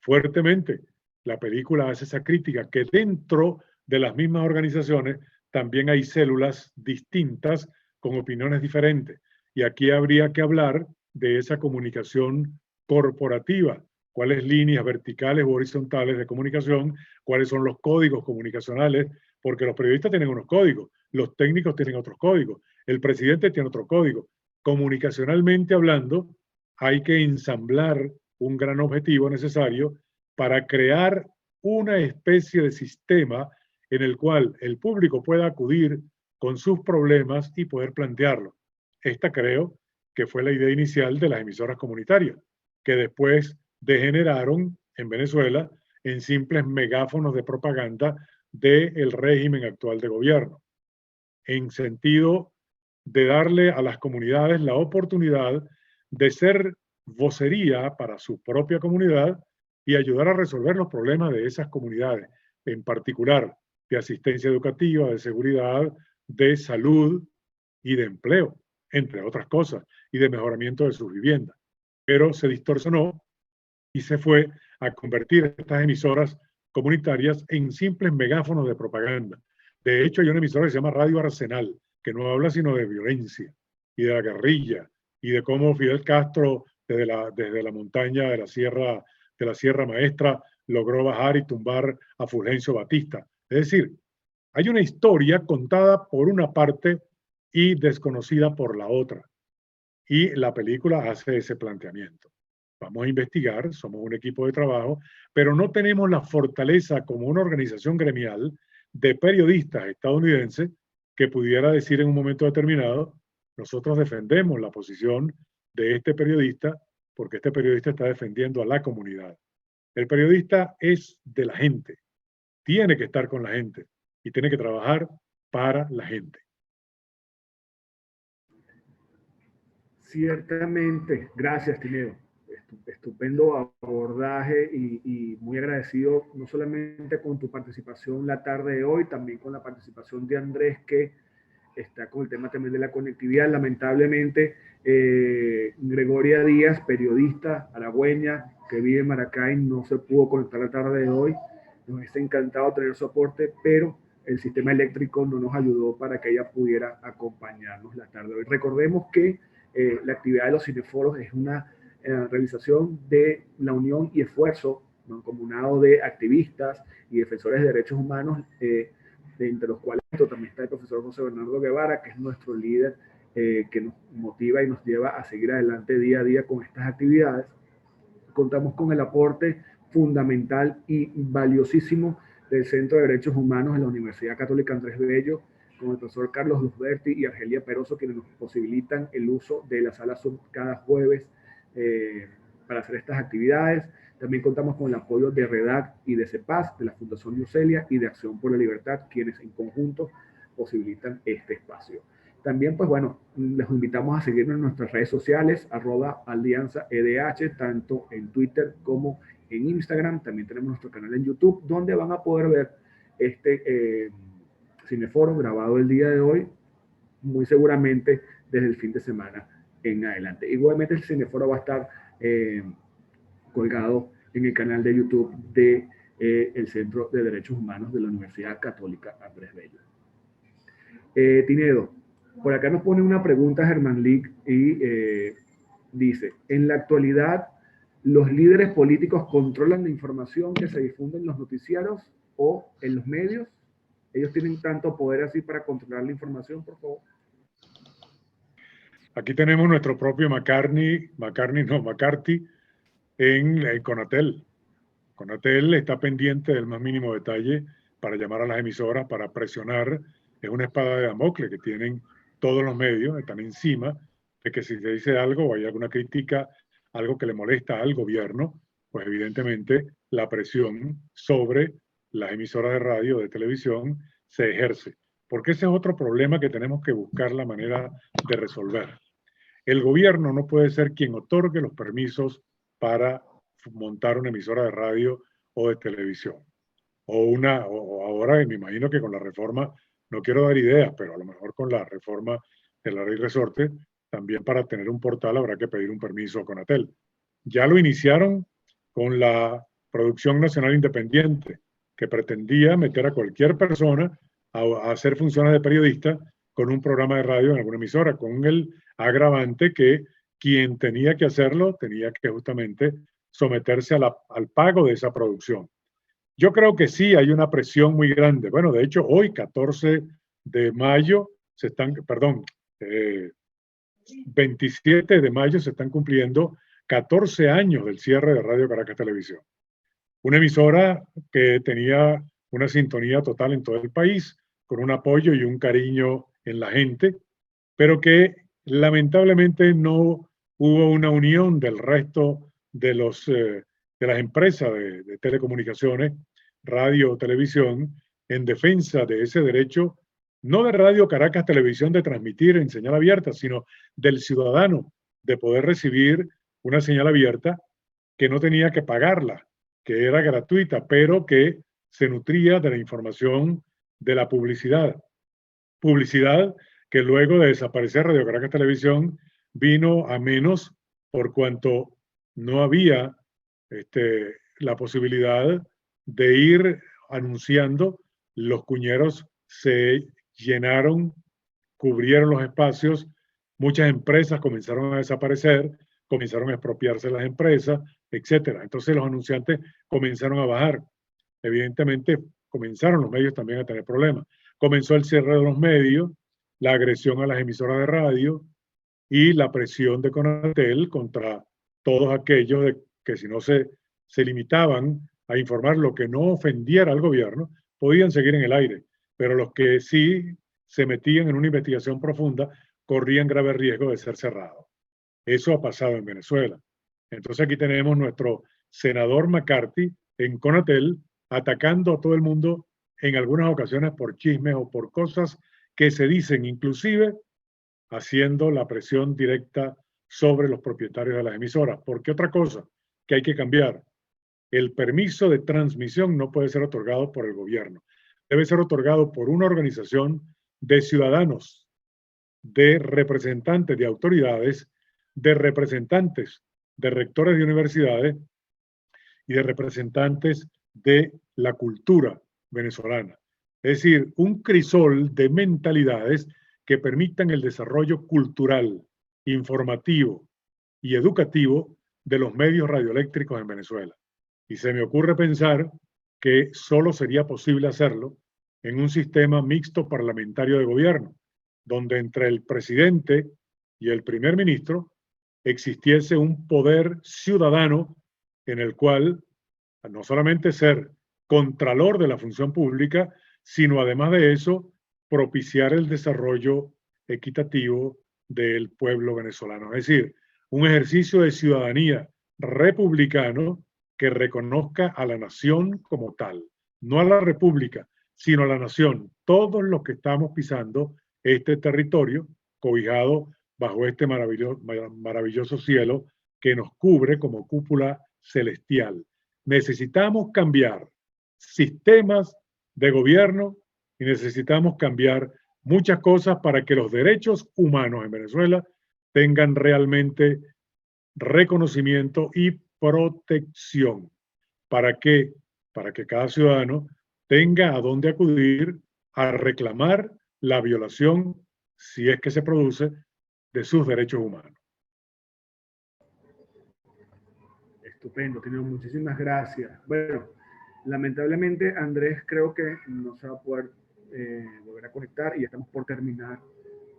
fuertemente. La película hace esa crítica que dentro de las mismas organizaciones también hay células distintas con opiniones diferentes. Y aquí habría que hablar de esa comunicación corporativa. ¿Cuáles líneas verticales o horizontales de comunicación? ¿Cuáles son los códigos comunicacionales? Porque los periodistas tienen unos códigos, los técnicos tienen otros códigos, el presidente tiene otro código. Comunicacionalmente hablando, hay que ensamblar un gran objetivo necesario para crear una especie de sistema en el cual el público pueda acudir con sus problemas y poder plantearlo. Esta creo que fue la idea inicial de las emisoras comunitarias, que después degeneraron en Venezuela en simples megáfonos de propaganda del régimen actual de gobierno, en sentido de darle a las comunidades la oportunidad de ser vocería para su propia comunidad y ayudar a resolver los problemas de esas comunidades, en particular de asistencia educativa, de seguridad, de salud y de empleo, entre otras cosas, y de mejoramiento de sus viviendas. Pero se distorsionó y se fue a convertir estas emisoras comunitarias en simples megáfonos de propaganda. De hecho, hay una emisora que se llama Radio Arsenal, que no habla sino de violencia y de la guerrilla y de cómo Fidel Castro desde la montaña de la Sierra Maestra logró bajar y tumbar a Fulgencio Batista. Es decir, hay una historia contada por una parte y desconocida por la otra. Y la película hace ese planteamiento. Vamos a investigar, somos un equipo de trabajo, pero no tenemos la fortaleza como una organización gremial de periodistas estadounidenses que pudiera decir en un momento determinado, nosotros defendemos la posición de este periodista porque este periodista está defendiendo a la comunidad. El periodista es de la gente, tiene que estar con la gente y tiene que trabajar para la gente. Ciertamente, gracias, Tineo. Estupendo abordaje y muy agradecido no solamente con tu participación la tarde de hoy, también con la participación de Andrés, que está con el tema también de la conectividad. Lamentablemente, Gregoria Díaz, periodista aragüeña que vive en Maracay, no se pudo conectar la tarde de hoy. Nos hubiese encantado tener su aporte, pero el sistema eléctrico no nos ayudó para que ella pudiera acompañarnos la tarde de hoy. Recordemos que la actividad de los cineforos es una realización de la unión y esfuerzo mancomunado de activistas y defensores de derechos humanos, entre los cuales también está el profesor José Bernardo Guevara, que es nuestro líder, que nos motiva y nos lleva a seguir adelante día a día con estas actividades. Contamos con el aporte fundamental y valiosísimo del Centro de Derechos Humanos de la Universidad Católica Andrés Bello, con el profesor Carlos Luzberti y Argelia Peroso, quienes nos posibilitan el uso de la sala Zoom cada jueves para hacer estas actividades. También contamos con el apoyo de REDAC y de CEPAS, de la Fundación Yucelia y de Acción por la Libertad, quienes en conjunto posibilitan este espacio. También, pues bueno, les invitamos a seguirnos en nuestras redes sociales, @AlianzaEDH, tanto en Twitter como en Instagram. También tenemos nuestro canal en YouTube, donde van a poder ver este Cineforo grabado el día de hoy, muy seguramente desde el fin de semana en adelante. Igualmente el Cineforo va a estar colgado en el canal de YouTube de el Centro de Derechos Humanos de la Universidad Católica Andrés Bello. Tinedo, por acá nos pone una pregunta Germán Lick y dice, en la actualidad, ¿los líderes políticos controlan la información que se difunde en los noticiarios o en los medios? ¿Ellos tienen tanto poder así para controlar la información, por favor? Aquí tenemos nuestro propio McCarthy en Conatel. Conatel está pendiente del más mínimo detalle para llamar a las emisoras, para presionar. Es una espada de Damocles que tienen todos los medios, están encima de que si se dice algo o hay alguna crítica, algo que le molesta al gobierno, pues evidentemente la presión sobre las emisoras de radio o de televisión se ejerce. Porque ese es otro problema que tenemos que buscar la manera de resolver. El gobierno no puede ser quien otorgue los permisos para montar una emisora de radio o de televisión. O ahora me imagino que con la reforma no quiero dar ideas, pero a lo mejor con la reforma de la ley resorte, también para tener un portal habrá que pedir un permiso a Conatel. Ya lo iniciaron con la Producción Nacional Independiente, que pretendía meter a cualquier persona a hacer funciones de periodista con un programa de radio en alguna emisora, con el agravante que quien tenía que hacerlo tenía que justamente someterse al pago de esa producción. Yo creo que sí hay una presión muy grande. Bueno, de hecho, hoy, 14 de mayo, 27 de mayo, se están cumpliendo 14 años del cierre de Radio Caracas Televisión. Una emisora que tenía una sintonía total en todo el país, con un apoyo y un cariño en la gente, pero que lamentablemente no hubo una unión del resto de las empresas de telecomunicaciones, radio o televisión, en defensa de ese derecho, no de Radio Caracas Televisión de transmitir en señal abierta, sino del ciudadano de poder recibir una señal abierta que no tenía que pagarla, que era gratuita, pero que se nutría de la información de la publicidad. Publicidad que luego de desaparecer Radio Caracas Televisión vino a menos por cuanto no había la posibilidad de ir anunciando. Los cuñeros se llenaron, cubrieron los espacios, muchas empresas comenzaron a desaparecer, comenzaron a expropiarse las empresas, etcétera. Entonces los anunciantes comenzaron a bajar. Evidentemente comenzaron los medios también a tener problemas. Comenzó el cierre de los medios, la agresión a las emisoras de radio y la presión de Conatel contra todos aquellos que si no se limitaban a informar lo que no ofendiera al gobierno, podían seguir en el aire. Pero los que sí se metían en una investigación profunda corrían grave riesgo de ser cerrados. Eso ha pasado en Venezuela. Entonces aquí tenemos nuestro senador McCarthy en Conatel atacando a todo el mundo en algunas ocasiones por chismes o por cosas que se dicen, inclusive haciendo la presión directa sobre los propietarios de las emisoras. Porque otra cosa que hay que cambiar, el permiso de transmisión no puede ser otorgado por el gobierno. Debe ser otorgado por una organización de ciudadanos, de representantes de autoridades, de representantes de rectores de universidades y de representantes de la cultura venezolana. Es decir, un crisol de mentalidades que permitan el desarrollo cultural, informativo y educativo de los medios radioeléctricos en Venezuela. Y se me ocurre pensar que solo sería posible hacerlo en un sistema mixto parlamentario de gobierno, donde entre el presidente y el primer ministro existiese un poder ciudadano en el cual no solamente ser contralor de la función pública, sino además de eso, propiciar el desarrollo equitativo del pueblo venezolano. Es decir, un ejercicio de ciudadanía republicano que reconozca a la nación como tal, no a la república, sino a la nación. Todos los que estamos pisando este territorio, cobijado bajo este maravilloso cielo que nos cubre como cúpula celestial. Necesitamos cambiar sistemas de gobierno y necesitamos cambiar muchas cosas para que los derechos humanos en Venezuela tengan realmente reconocimiento y protección. ¿Para qué? Para que cada ciudadano tenga a dónde acudir a reclamar la violación, si es que se produce, de sus derechos humanos. Estupendo, Tino, muchísimas gracias. Bueno, lamentablemente Andrés creo que no se va a poder volver a conectar y ya estamos por terminar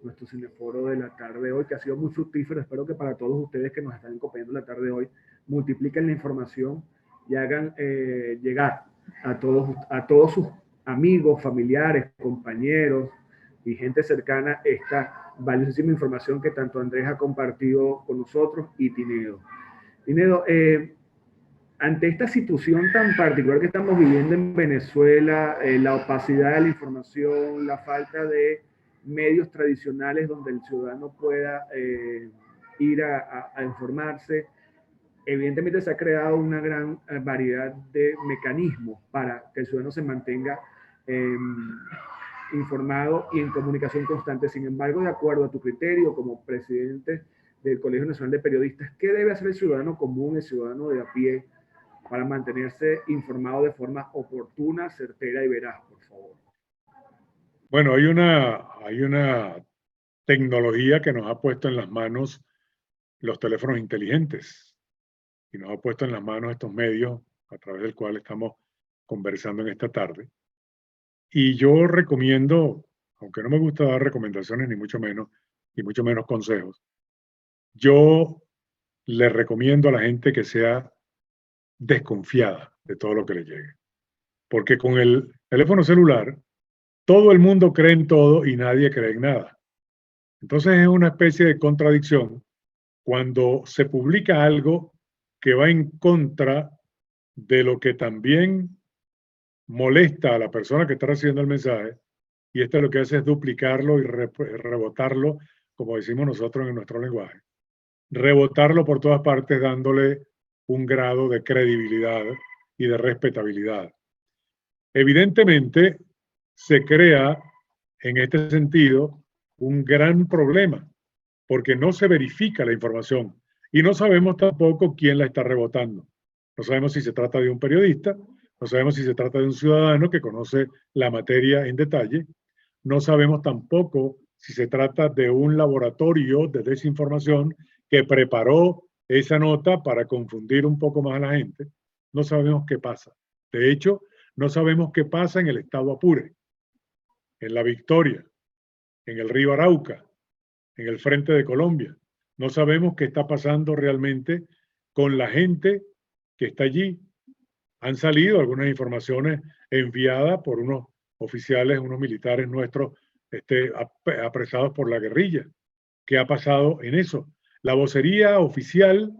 nuestro cineforo de la tarde de hoy, que ha sido muy fructífero. Espero que para todos ustedes que nos están acompañando la tarde de hoy, multipliquen la información y hagan llegar a todos sus amigos, familiares, compañeros y gente cercana esta valiosísima información que tanto Andrés ha compartido con nosotros y Tinedo. Tinedo, ante esta situación tan particular que estamos viviendo en Venezuela, la opacidad de la información, la falta de medios tradicionales donde el ciudadano pueda ir a informarse, evidentemente se ha creado una gran variedad de mecanismos para que el ciudadano se mantenga informado y en comunicación constante. Sin embargo, de acuerdo a tu criterio como presidente del Colegio Nacional de Periodistas, ¿qué debe hacer el ciudadano común, el ciudadano de a pie, para mantenerse informado de forma oportuna, certera y veraz, por favor? Bueno, hay una tecnología que nos ha puesto en las manos los teléfonos inteligentes y nos ha puesto en las manos estos medios a través del cual estamos conversando en esta tarde. Y yo recomiendo, aunque no me gusta dar recomendaciones ni mucho menos consejos, yo le recomiendo a la gente que sea desconfiada de todo lo que le llegue. Porque con el teléfono celular, todo el mundo cree en todo y nadie cree en nada. Entonces es una especie de contradicción cuando se publica algo que va en contra de lo que también molesta a la persona que está recibiendo el mensaje, y esto lo que hace es duplicarlo y rebotarlo, como decimos nosotros en nuestro lenguaje. Rebotarlo por todas partes dándole un grado de credibilidad y de respetabilidad. Evidentemente, se crea en este sentido un gran problema, porque no se verifica la información y no sabemos tampoco quién la está rebotando. No sabemos si se trata de un periodista, no sabemos si se trata de un ciudadano que conoce la materia en detalle, no sabemos tampoco si se trata de un laboratorio de desinformación que preparó esa nota para confundir un poco más a la gente. No sabemos qué pasa. De hecho, no sabemos qué pasa en el estado Apure, en La Victoria, en el río Arauca, en el frente de Colombia. No sabemos qué está pasando realmente con la gente que está allí. Han salido algunas informaciones enviadas por unos oficiales, unos militares nuestros apresados por la guerrilla. ¿Qué ha pasado en eso? La vocería oficial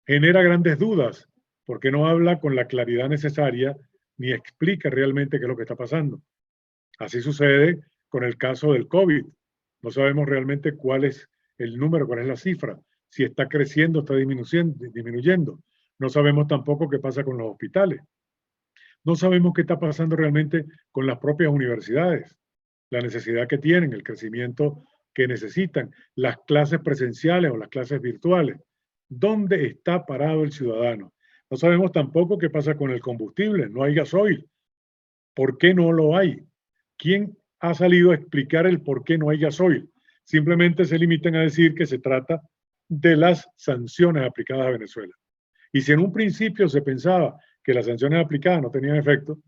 genera grandes dudas porque no habla con la claridad necesaria ni explica realmente qué es lo que está pasando. Así sucede con el caso del COVID. No sabemos realmente cuál es el número, cuál es la cifra, si está creciendo, está disminuyendo. No sabemos tampoco qué pasa con los hospitales. No sabemos qué está pasando realmente con las propias universidades, la necesidad que tienen, el crecimiento que necesitan, las clases presenciales o las clases virtuales. ¿Dónde está parado el ciudadano? No sabemos tampoco qué pasa con el combustible, no hay gasoil. ¿Por qué no lo hay? ¿Quién ha salido a explicar el por qué no hay gasoil? Simplemente se limitan a decir que se trata de las sanciones aplicadas a Venezuela. Y si en un principio se pensaba que las sanciones aplicadas no tenían efecto,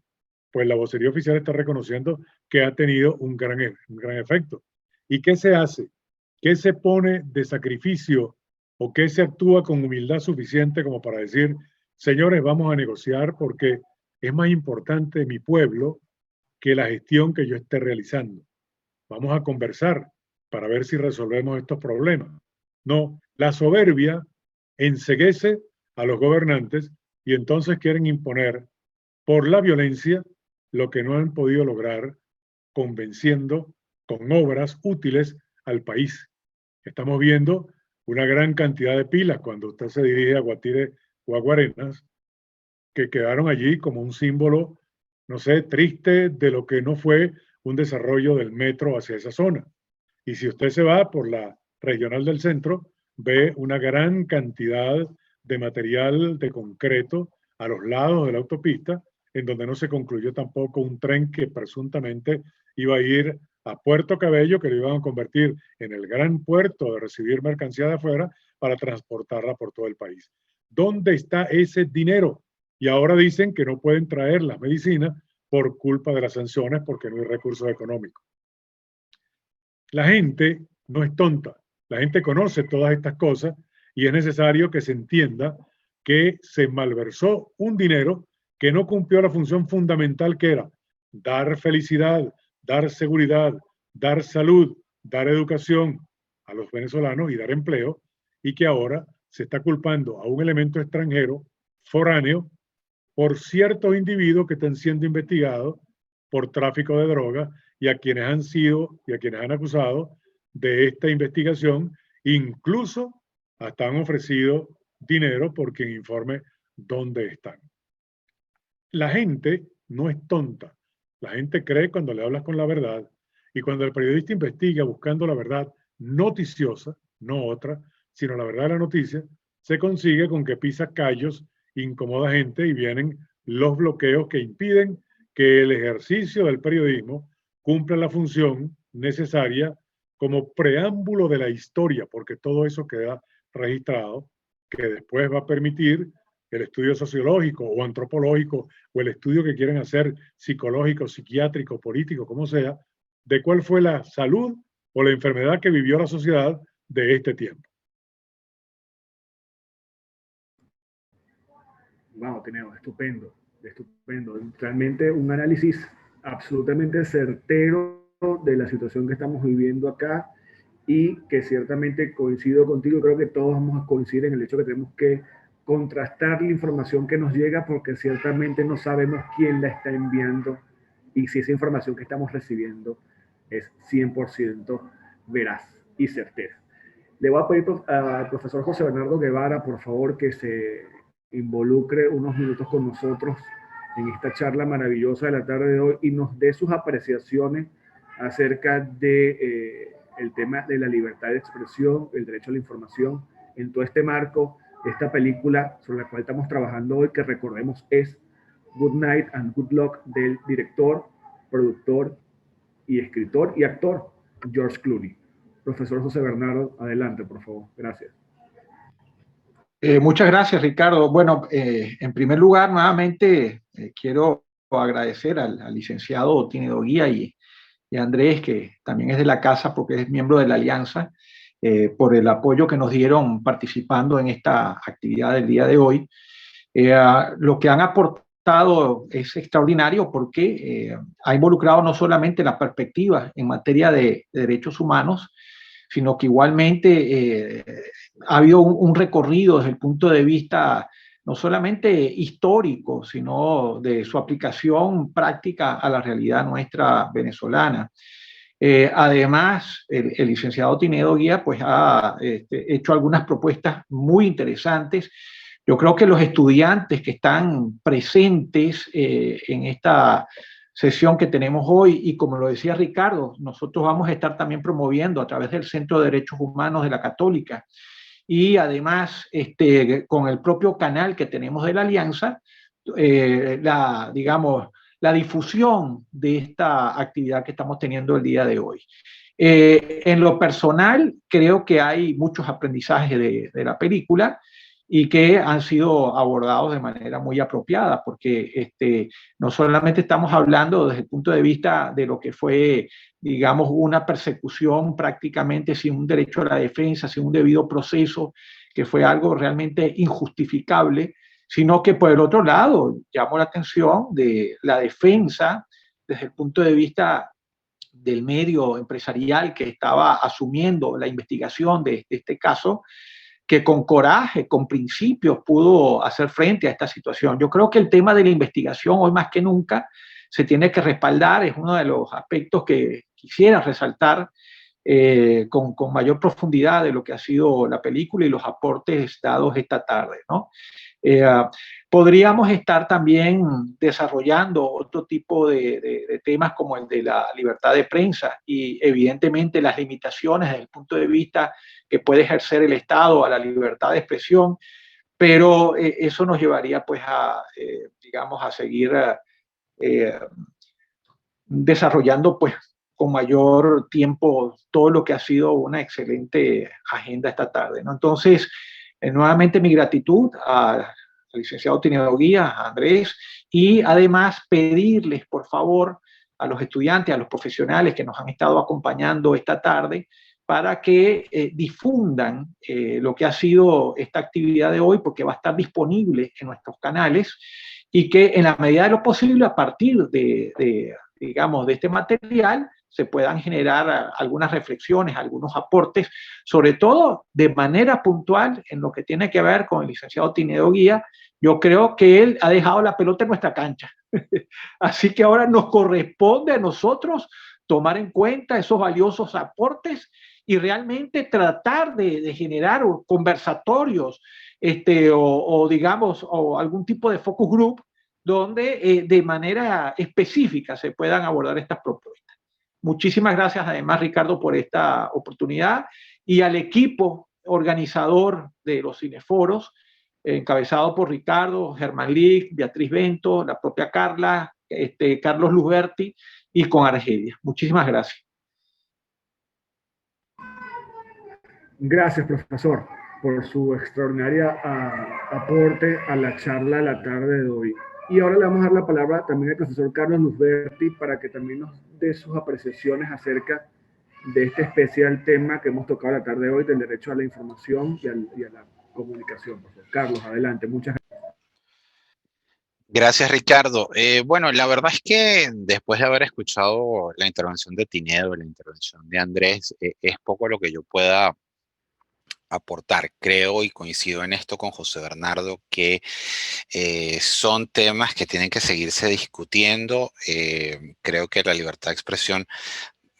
pues la vocería oficial está reconociendo que ha tenido un gran efecto. ¿Y qué se hace? ¿Qué se pone de sacrificio o qué se actúa con humildad suficiente como para decir, señores, vamos a negociar porque es más importante mi pueblo que la gestión que yo esté realizando? Vamos a conversar para ver si resolvemos estos problemas. No, la soberbia enceguece a los gobernantes y entonces quieren imponer por la violencia lo que no han podido lograr convenciendo con obras útiles al país. Estamos viendo una gran cantidad de pilas cuando usted se dirige a Guatire o a Guarenas, que quedaron allí como un símbolo, no sé, triste de lo que no fue un desarrollo del metro hacia esa zona. Y si usted se va por la regional del centro, ve una gran cantidad de material de concreto a los lados de la autopista, en donde no se concluyó tampoco un tren que presuntamente iba a ir a Puerto Cabello, que lo iban a convertir en el gran puerto de recibir mercancía de afuera para transportarla por todo el país. ¿Dónde está ese dinero? Y ahora dicen que no pueden traer las medicinas por culpa de las sanciones porque no hay recursos económicos. La gente no es tonta, la gente conoce todas estas cosas y es necesario que se entienda que se malversó un dinero que no cumplió la función fundamental que era dar felicidad, dar seguridad, dar salud, dar educación a los venezolanos y dar empleo, y que ahora se está culpando a un elemento extranjero, foráneo, por ciertos individuos que están siendo investigados por tráfico de drogas y a quienes han sido y a quienes han acusado de esta investigación, incluso hasta han ofrecido dinero por quien informe dónde están. La gente no es tonta. La gente cree cuando le hablas con la verdad Y cuando el periodista investiga buscando la verdad noticiosa, no otra, sino la verdad de la noticia, se consigue con que pisa callos, incomoda gente y vienen los bloqueos que impiden que el ejercicio del periodismo cumpla la función necesaria como preámbulo de la historia, porque todo eso queda registrado, que después va a permitir el estudio sociológico o antropológico o el estudio que quieren hacer psicológico, psiquiátrico, político, como sea, de cuál fue la salud o la enfermedad que vivió la sociedad de este tiempo. Wow, Tineo, estupendo, estupendo. Realmente un análisis absolutamente certero de la situación que estamos viviendo acá y que ciertamente coincido contigo, creo que todos vamos a coincidir en el hecho que tenemos que contrastar la información que nos llega porque ciertamente no sabemos quién la está enviando y si esa información que estamos recibiendo es 100% veraz y certera. Le voy a pedir al profesor José Bernardo Guevara, por favor, que se involucre unos minutos con nosotros en esta charla maravillosa de la tarde de hoy y nos dé sus apreciaciones acerca de el tema de la libertad de expresión, el derecho a la información, en todo este marco, esta película sobre la cual estamos trabajando hoy, que recordemos es Good Night and Good Luck, del director, productor y escritor y actor George Clooney. Profesor José Bernardo, adelante, por favor. Gracias. Muchas gracias, Ricardo. Bueno, en primer lugar, nuevamente quiero agradecer al licenciado Tineo Guía y a Andrés, que también es de la casa porque es miembro de la Alianza, por el apoyo que nos dieron participando en esta actividad del día de hoy. Lo que han aportado es extraordinario porque ha involucrado no solamente la perspectiva en materia de derechos humanos, sino que igualmente ha habido un recorrido desde el punto de vista no solamente histórico, sino de su aplicación práctica a la realidad nuestra venezolana. Además, el licenciado Tineo Guía pues, ha hecho algunas propuestas muy interesantes. Yo creo que los estudiantes que están presentes en esta sesión que tenemos hoy, y como lo decía Ricardo, nosotros vamos a estar también promoviendo a través del Centro de Derechos Humanos de la Católica y además con el propio canal que tenemos de la Alianza, la difusión de esta actividad que estamos teniendo el día de hoy. En lo personal, creo que hay muchos aprendizajes de la película y que han sido abordados de manera muy apropiada, porque no solamente estamos hablando desde el punto de vista de lo que fue, digamos, una persecución prácticamente sin un derecho a la defensa, sin un debido proceso, que fue algo realmente injustificable, sino que por el otro lado llamó la atención de la defensa desde el punto de vista del medio empresarial que estaba asumiendo la investigación de este caso, que con coraje, con principios, pudo hacer frente a esta situación. Yo creo que el tema de la investigación hoy más que nunca se tiene que respaldar, es uno de los aspectos que quisiera resaltar con mayor profundidad de lo que ha sido la película y los aportes dados esta tarde, ¿no? Podríamos estar también desarrollando otro tipo de temas como el de la libertad de prensa y evidentemente las limitaciones desde el punto de vista que puede ejercer el Estado a la libertad de expresión, pero eso nos llevaría pues digamos, a seguir desarrollando pues con mayor tiempo todo lo que ha sido una excelente agenda esta tarde, ¿no? Entonces, nuevamente mi gratitud al licenciado Tineo Guía, a Andrés, y además pedirles, por favor, a los estudiantes, a los profesionales que nos han estado acompañando esta tarde, para que difundan lo que ha sido esta actividad de hoy, porque va a estar disponible en nuestros canales, y que en la medida de lo posible, a partir digamos, de este material, se puedan generar algunas reflexiones, algunos aportes, sobre todo de manera puntual en lo que tiene que ver con el licenciado Tineo Guía. Yo creo que él ha dejado la pelota en nuestra cancha. Así que ahora nos corresponde a nosotros tomar en cuenta esos valiosos aportes y realmente tratar de generar conversatorios digamos, o algún tipo de focus group donde de manera específica se puedan abordar estas propuestas. Muchísimas gracias además, Ricardo, por esta oportunidad y al equipo organizador de los cineforos, encabezado por Ricardo, Germán Lick, Beatriz Bento, la propia Carla, Carlos Luberti y con Argelia. Muchísimas gracias. Gracias, profesor, por su extraordinaria aporte a la charla de la tarde de hoy. Y ahora le vamos a dar la palabra también al profesor Carlos Luzberti para que también nos dé sus apreciaciones acerca de este especial tema que hemos tocado la tarde de hoy, del derecho a la información y a la comunicación. Profesor Carlos, adelante. Muchas gracias. Gracias, Ricardo. Bueno, la verdad es que después de haber escuchado la intervención de Tinedo, la intervención de Andrés, es poco lo que yo pueda aportar. Creo y coincido en esto con José Bernardo, que son temas que tienen que seguirse discutiendo. Creo que la libertad de expresión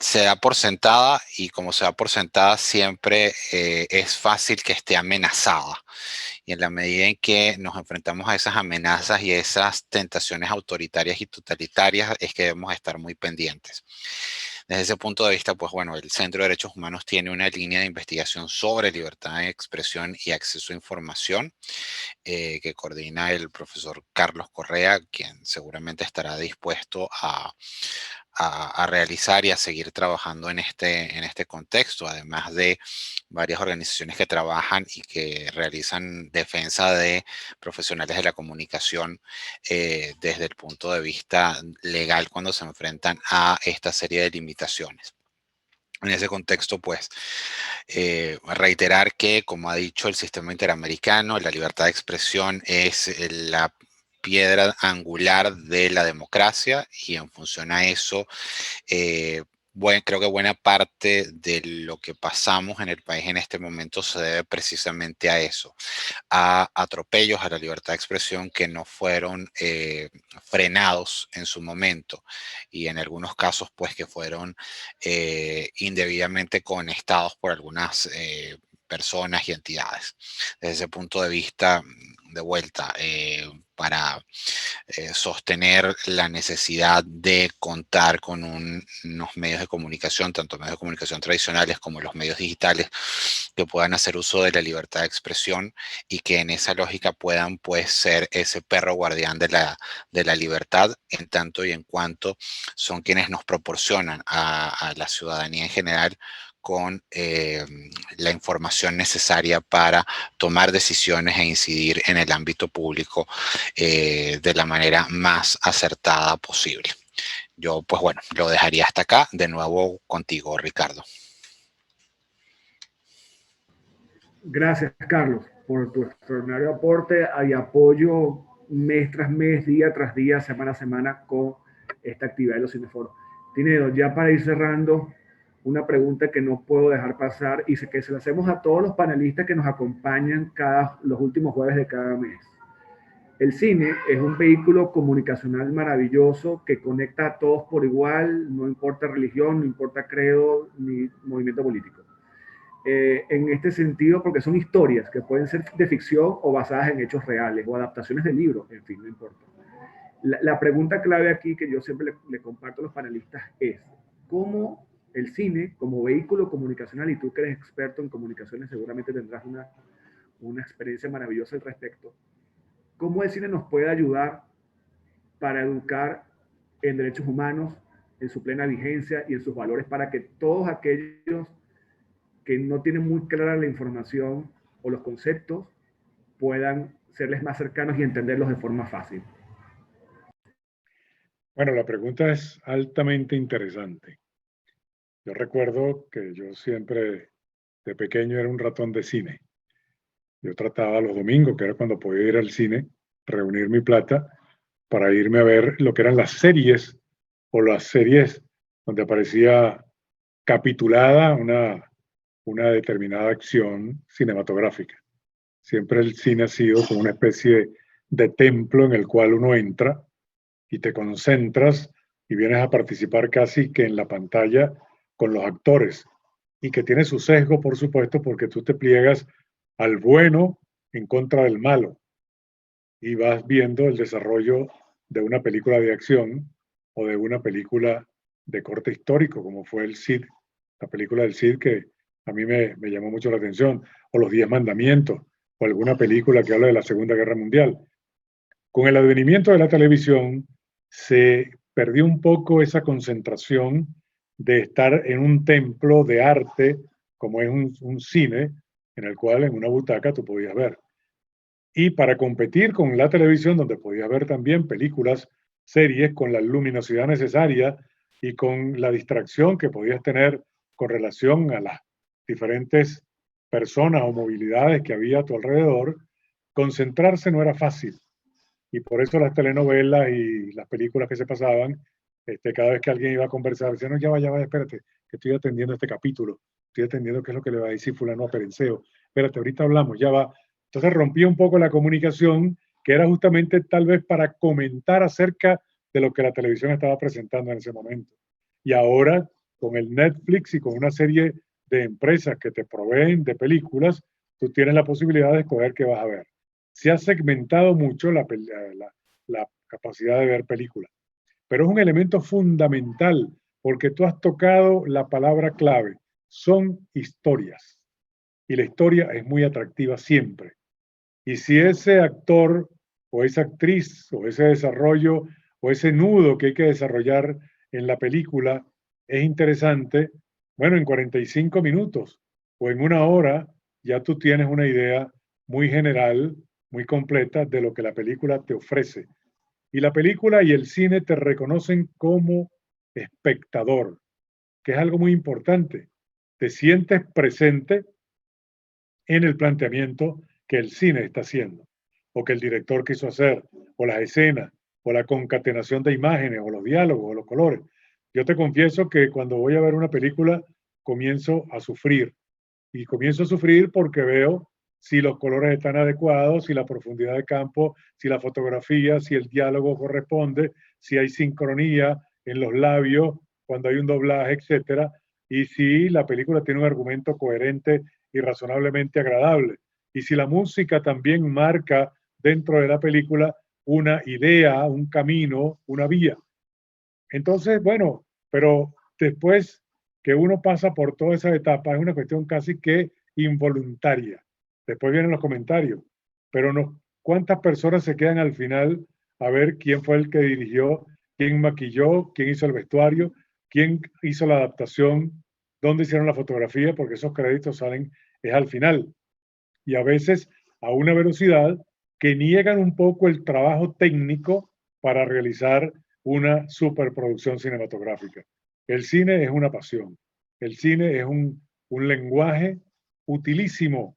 se da por sentada y como se da por sentada siempre es fácil que esté amenazada. Y en la medida en que nos enfrentamos a esas amenazas y esas tentaciones autoritarias y totalitarias es que debemos estar muy pendientes. Desde ese punto de vista, pues bueno, el Centro de Derechos Humanos tiene una línea de investigación sobre libertad de expresión y acceso a información que coordina el profesor Carlos Correa, quien seguramente estará dispuesto a realizar y a seguir trabajando en este contexto, además de varias organizaciones que trabajan y que realizan defensa de profesionales de la comunicación desde el punto de vista legal cuando se enfrentan a esta serie de limitaciones. En ese contexto, pues, reiterar que, como ha dicho el sistema interamericano, la libertad de expresión es la piedra angular de la democracia y en función a eso, creo que buena parte de lo que pasamos en el país en este momento se debe precisamente a eso, a atropellos a la libertad de expresión que no fueron frenados en su momento y en algunos casos pues que fueron indebidamente conectados por algunas personas y entidades. Desde ese punto de vista, de vuelta, para sostener la necesidad de contar con unos medios de comunicación, tanto medios de comunicación tradicionales como los medios digitales, que puedan hacer uso de la libertad de expresión y que en esa lógica puedan pues ser ese perro guardián de la libertad en tanto y en cuanto son quienes nos proporcionan a la ciudadanía en general con la información necesaria para tomar decisiones e incidir en el ámbito público de la manera más acertada posible. Yo, pues bueno, lo dejaría hasta acá. De nuevo contigo, Ricardo. Gracias, Carlos, por tu extraordinario aporte y apoyo mes tras mes, día tras día, semana a semana con esta actividad de los cineforos. Tinedo, ya para ir cerrando, una pregunta que no puedo dejar pasar y que se la hacemos a todos los panelistas que nos acompañan los últimos jueves de cada mes. El cine es un vehículo comunicacional maravilloso que conecta a todos por igual, no importa religión, no importa credo ni movimiento político. En este sentido, porque son historias que pueden ser de ficción o basadas en hechos reales o adaptaciones de libros, en fin, no importa. La pregunta clave aquí que yo siempre le comparto a los panelistas es, ¿cómo el cine como vehículo comunicacional, y tú que eres experto en comunicaciones seguramente tendrás una experiencia maravillosa al respecto, cómo el cine nos puede ayudar para educar en derechos humanos, en su plena vigencia y en sus valores para que todos aquellos que no tienen muy clara la información o los conceptos puedan serles más cercanos y entenderlos de forma fácil? Bueno, la pregunta es altamente interesante. Yo recuerdo que yo siempre de pequeño era un ratón de cine. Yo trataba los domingos, que era cuando podía ir al cine, reunir mi plata para irme a ver lo que eran las series o las series donde aparecía capitulada una determinada acción cinematográfica. Siempre el cine ha sido como una especie de templo en el cual uno entra y te concentras y vienes a participar casi que en la pantalla con los actores y que tiene su sesgo, por supuesto, porque tú te pliegas al bueno en contra del malo y vas viendo el desarrollo de una película de acción o de una película de corte histórico, como fue el Cid, la película del Cid, que a mí me llamó mucho la atención, o los 10 Mandamientos, o alguna película que habla de la Segunda Guerra Mundial. Con el advenimiento de la televisión se perdió un poco esa concentración de estar en un templo de arte, como es un cine, en el cual en una butaca tú podías ver. Y para competir con la televisión, donde podías ver también películas, series, con la luminosidad necesaria y con la distracción que podías tener con relación a las diferentes personas o movilidades que había a tu alrededor, concentrarse no era fácil. Y por eso las telenovelas y las películas que se pasaban, cada vez que alguien iba a conversar, decían, no, ya va, espérate, que estoy atendiendo este capítulo, estoy atendiendo qué es lo que le va a decir fulano a Perenceo, espérate, ahorita hablamos, ya va. Entonces rompía un poco la comunicación, que era justamente tal vez para comentar acerca de lo que la televisión estaba presentando en ese momento. Y ahora, con el Netflix y con una serie de empresas que te proveen de películas, tú tienes la posibilidad de escoger qué vas a ver. Se ha segmentado mucho la capacidad de ver películas, pero es un elemento fundamental porque tú has tocado la palabra clave. Son historias y la historia es muy atractiva siempre. Y si ese actor o esa actriz o ese desarrollo o ese nudo que hay que desarrollar en la película es interesante, bueno, en 45 minutos o en una hora ya tú tienes una idea muy general, muy completa de lo que la película te ofrece. Y la película y el cine te reconocen como espectador, que es algo muy importante. Te sientes presente en el planteamiento que el cine está haciendo, o que el director quiso hacer, o las escenas, o la concatenación de imágenes, o los diálogos, o los colores. Yo te confieso que cuando voy a ver una película comienzo a sufrir. Y comienzo a sufrir porque veo si los colores están adecuados, si la profundidad de campo, si la fotografía, si el diálogo corresponde, si hay sincronía en los labios, cuando hay un doblaje, etcétera, y si la película tiene un argumento coherente y razonablemente agradable. Y si la música también marca dentro de la película una idea, un camino, una vía. Entonces, bueno, pero después que uno pasa por toda esa etapa, es una cuestión casi que involuntaria. Después vienen los comentarios, pero no, ¿cuántas personas se quedan al final a ver quién fue el que dirigió, quién maquilló, quién hizo el vestuario, quién hizo la adaptación, dónde hicieron la fotografía? Porque esos créditos salen es al final. Y a veces a una velocidad que niegan un poco el trabajo técnico para realizar una superproducción cinematográfica. El cine es una pasión. El cine es un lenguaje utilísimo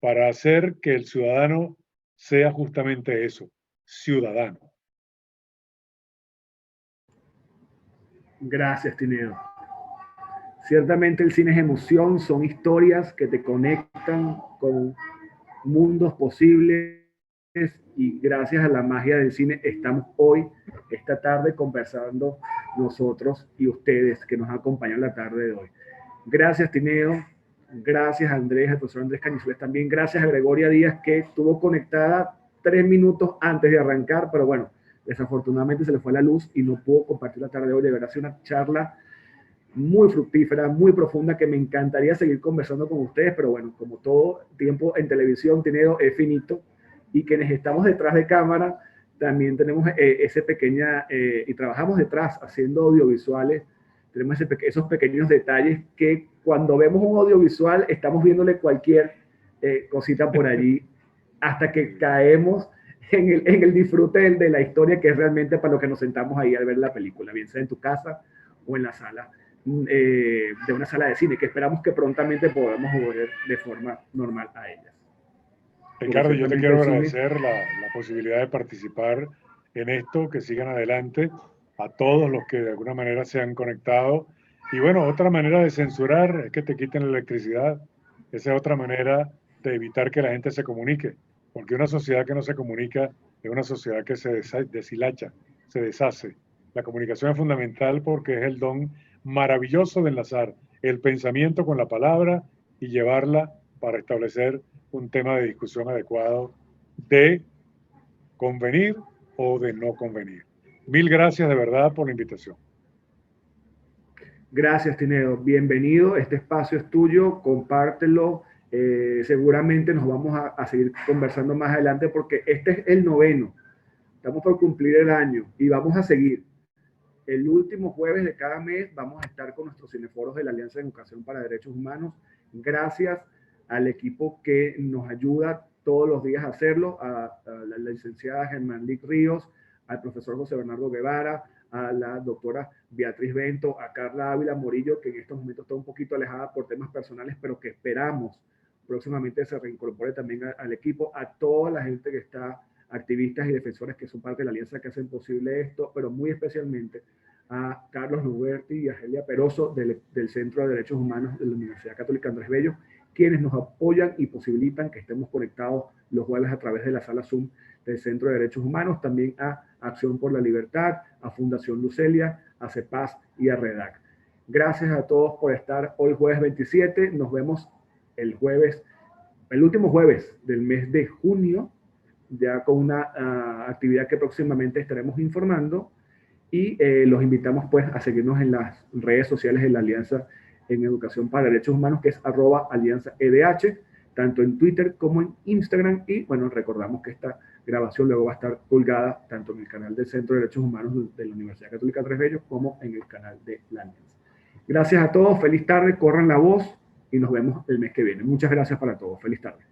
para hacer que el ciudadano sea justamente eso, ciudadano. Gracias, Tineo. Ciertamente el cine es emoción, son historias que te conectan con mundos posibles y gracias a la magia del cine estamos hoy, esta tarde, conversando nosotros y ustedes que nos acompañan la tarde de hoy. Gracias, Tineo. Gracias, Andrés, al profesor Andrés Cañizares también. Gracias a Gregoria Díaz, que estuvo conectada 3 minutos antes de arrancar, pero bueno, desafortunadamente se le fue la luz y no pudo compartir la tarde de hoy. De verdad, ha sido una charla muy fructífera, muy profunda, que me encantaría seguir conversando con ustedes, pero bueno, como todo tiempo en televisión, Tineo, es finito, y quienes estamos detrás de cámara, también tenemos ese pequeña, y trabajamos detrás haciendo audiovisuales, tenemos esos pequeños detalles que cuando vemos un audiovisual estamos viéndole cualquier cosita por allí, hasta que caemos en el disfrute de la historia, que es realmente para lo que nos sentamos ahí al ver la película, bien sea en tu casa o en la sala de una sala de cine, que esperamos que prontamente podamos volver de forma normal a ellas. Ricardo, yo te quiero agradecer la posibilidad de participar en esto, que sigan adelante, a todos los que de alguna manera se han conectado. Y bueno, otra manera de censurar es que te quiten la electricidad. Esa es otra manera de evitar que la gente se comunique, porque una sociedad que no se comunica es una sociedad que se deshilacha, se deshace. La comunicación es fundamental porque es el don maravilloso de enlazar el pensamiento con la palabra y llevarla para establecer un tema de discusión adecuado de convenir o de no convenir. Mil gracias de verdad por la invitación. Gracias, Tineo. Bienvenido. Este espacio es tuyo. Compártelo. Seguramente nos vamos a seguir conversando más adelante porque este es el 9º. Estamos por cumplir el año y vamos a seguir. El último jueves de cada mes vamos a estar con nuestros cineforos de la Alianza de Educación para Derechos Humanos. Gracias al equipo que nos ayuda todos los días a hacerlo, a la licenciada Germán Lic Ríos, al profesor José Bernardo Guevara, a la doctora Beatriz Bento, a Carla Ávila Morillo, que en estos momentos está un poquito alejada por temas personales, pero que esperamos próximamente se reincorpore también al equipo, a toda la gente que está, activistas y defensores que son parte de la alianza que hacen posible esto, pero muy especialmente a Carlos Luberti y a Gelia Peroso del Centro de Derechos Humanos de la Universidad Católica Andrés Bello, quienes nos apoyan y posibilitan que estemos conectados los jueves a través de la sala Zoom del Centro de Derechos Humanos, también a Acción por la Libertad, a Fundación Lucelia, a CEPAS y a REDAC. Gracias a todos por estar hoy jueves 27. Nos vemos el jueves, el último jueves del mes de junio, ya con una actividad que próximamente estaremos informando, y los invitamos pues a seguirnos en las redes sociales de la Alianza en Educación para Derechos Humanos, que es @AlianzaEDH, tanto en Twitter como en Instagram. Y bueno, recordamos que esta grabación luego va a estar colgada tanto en el canal del Centro de Derechos Humanos de la Universidad Católica Andrés Bello como en el canal de la Alianza. Gracias a todos, feliz tarde, corran la voz y nos vemos el mes que viene. Muchas gracias para todos, feliz tarde.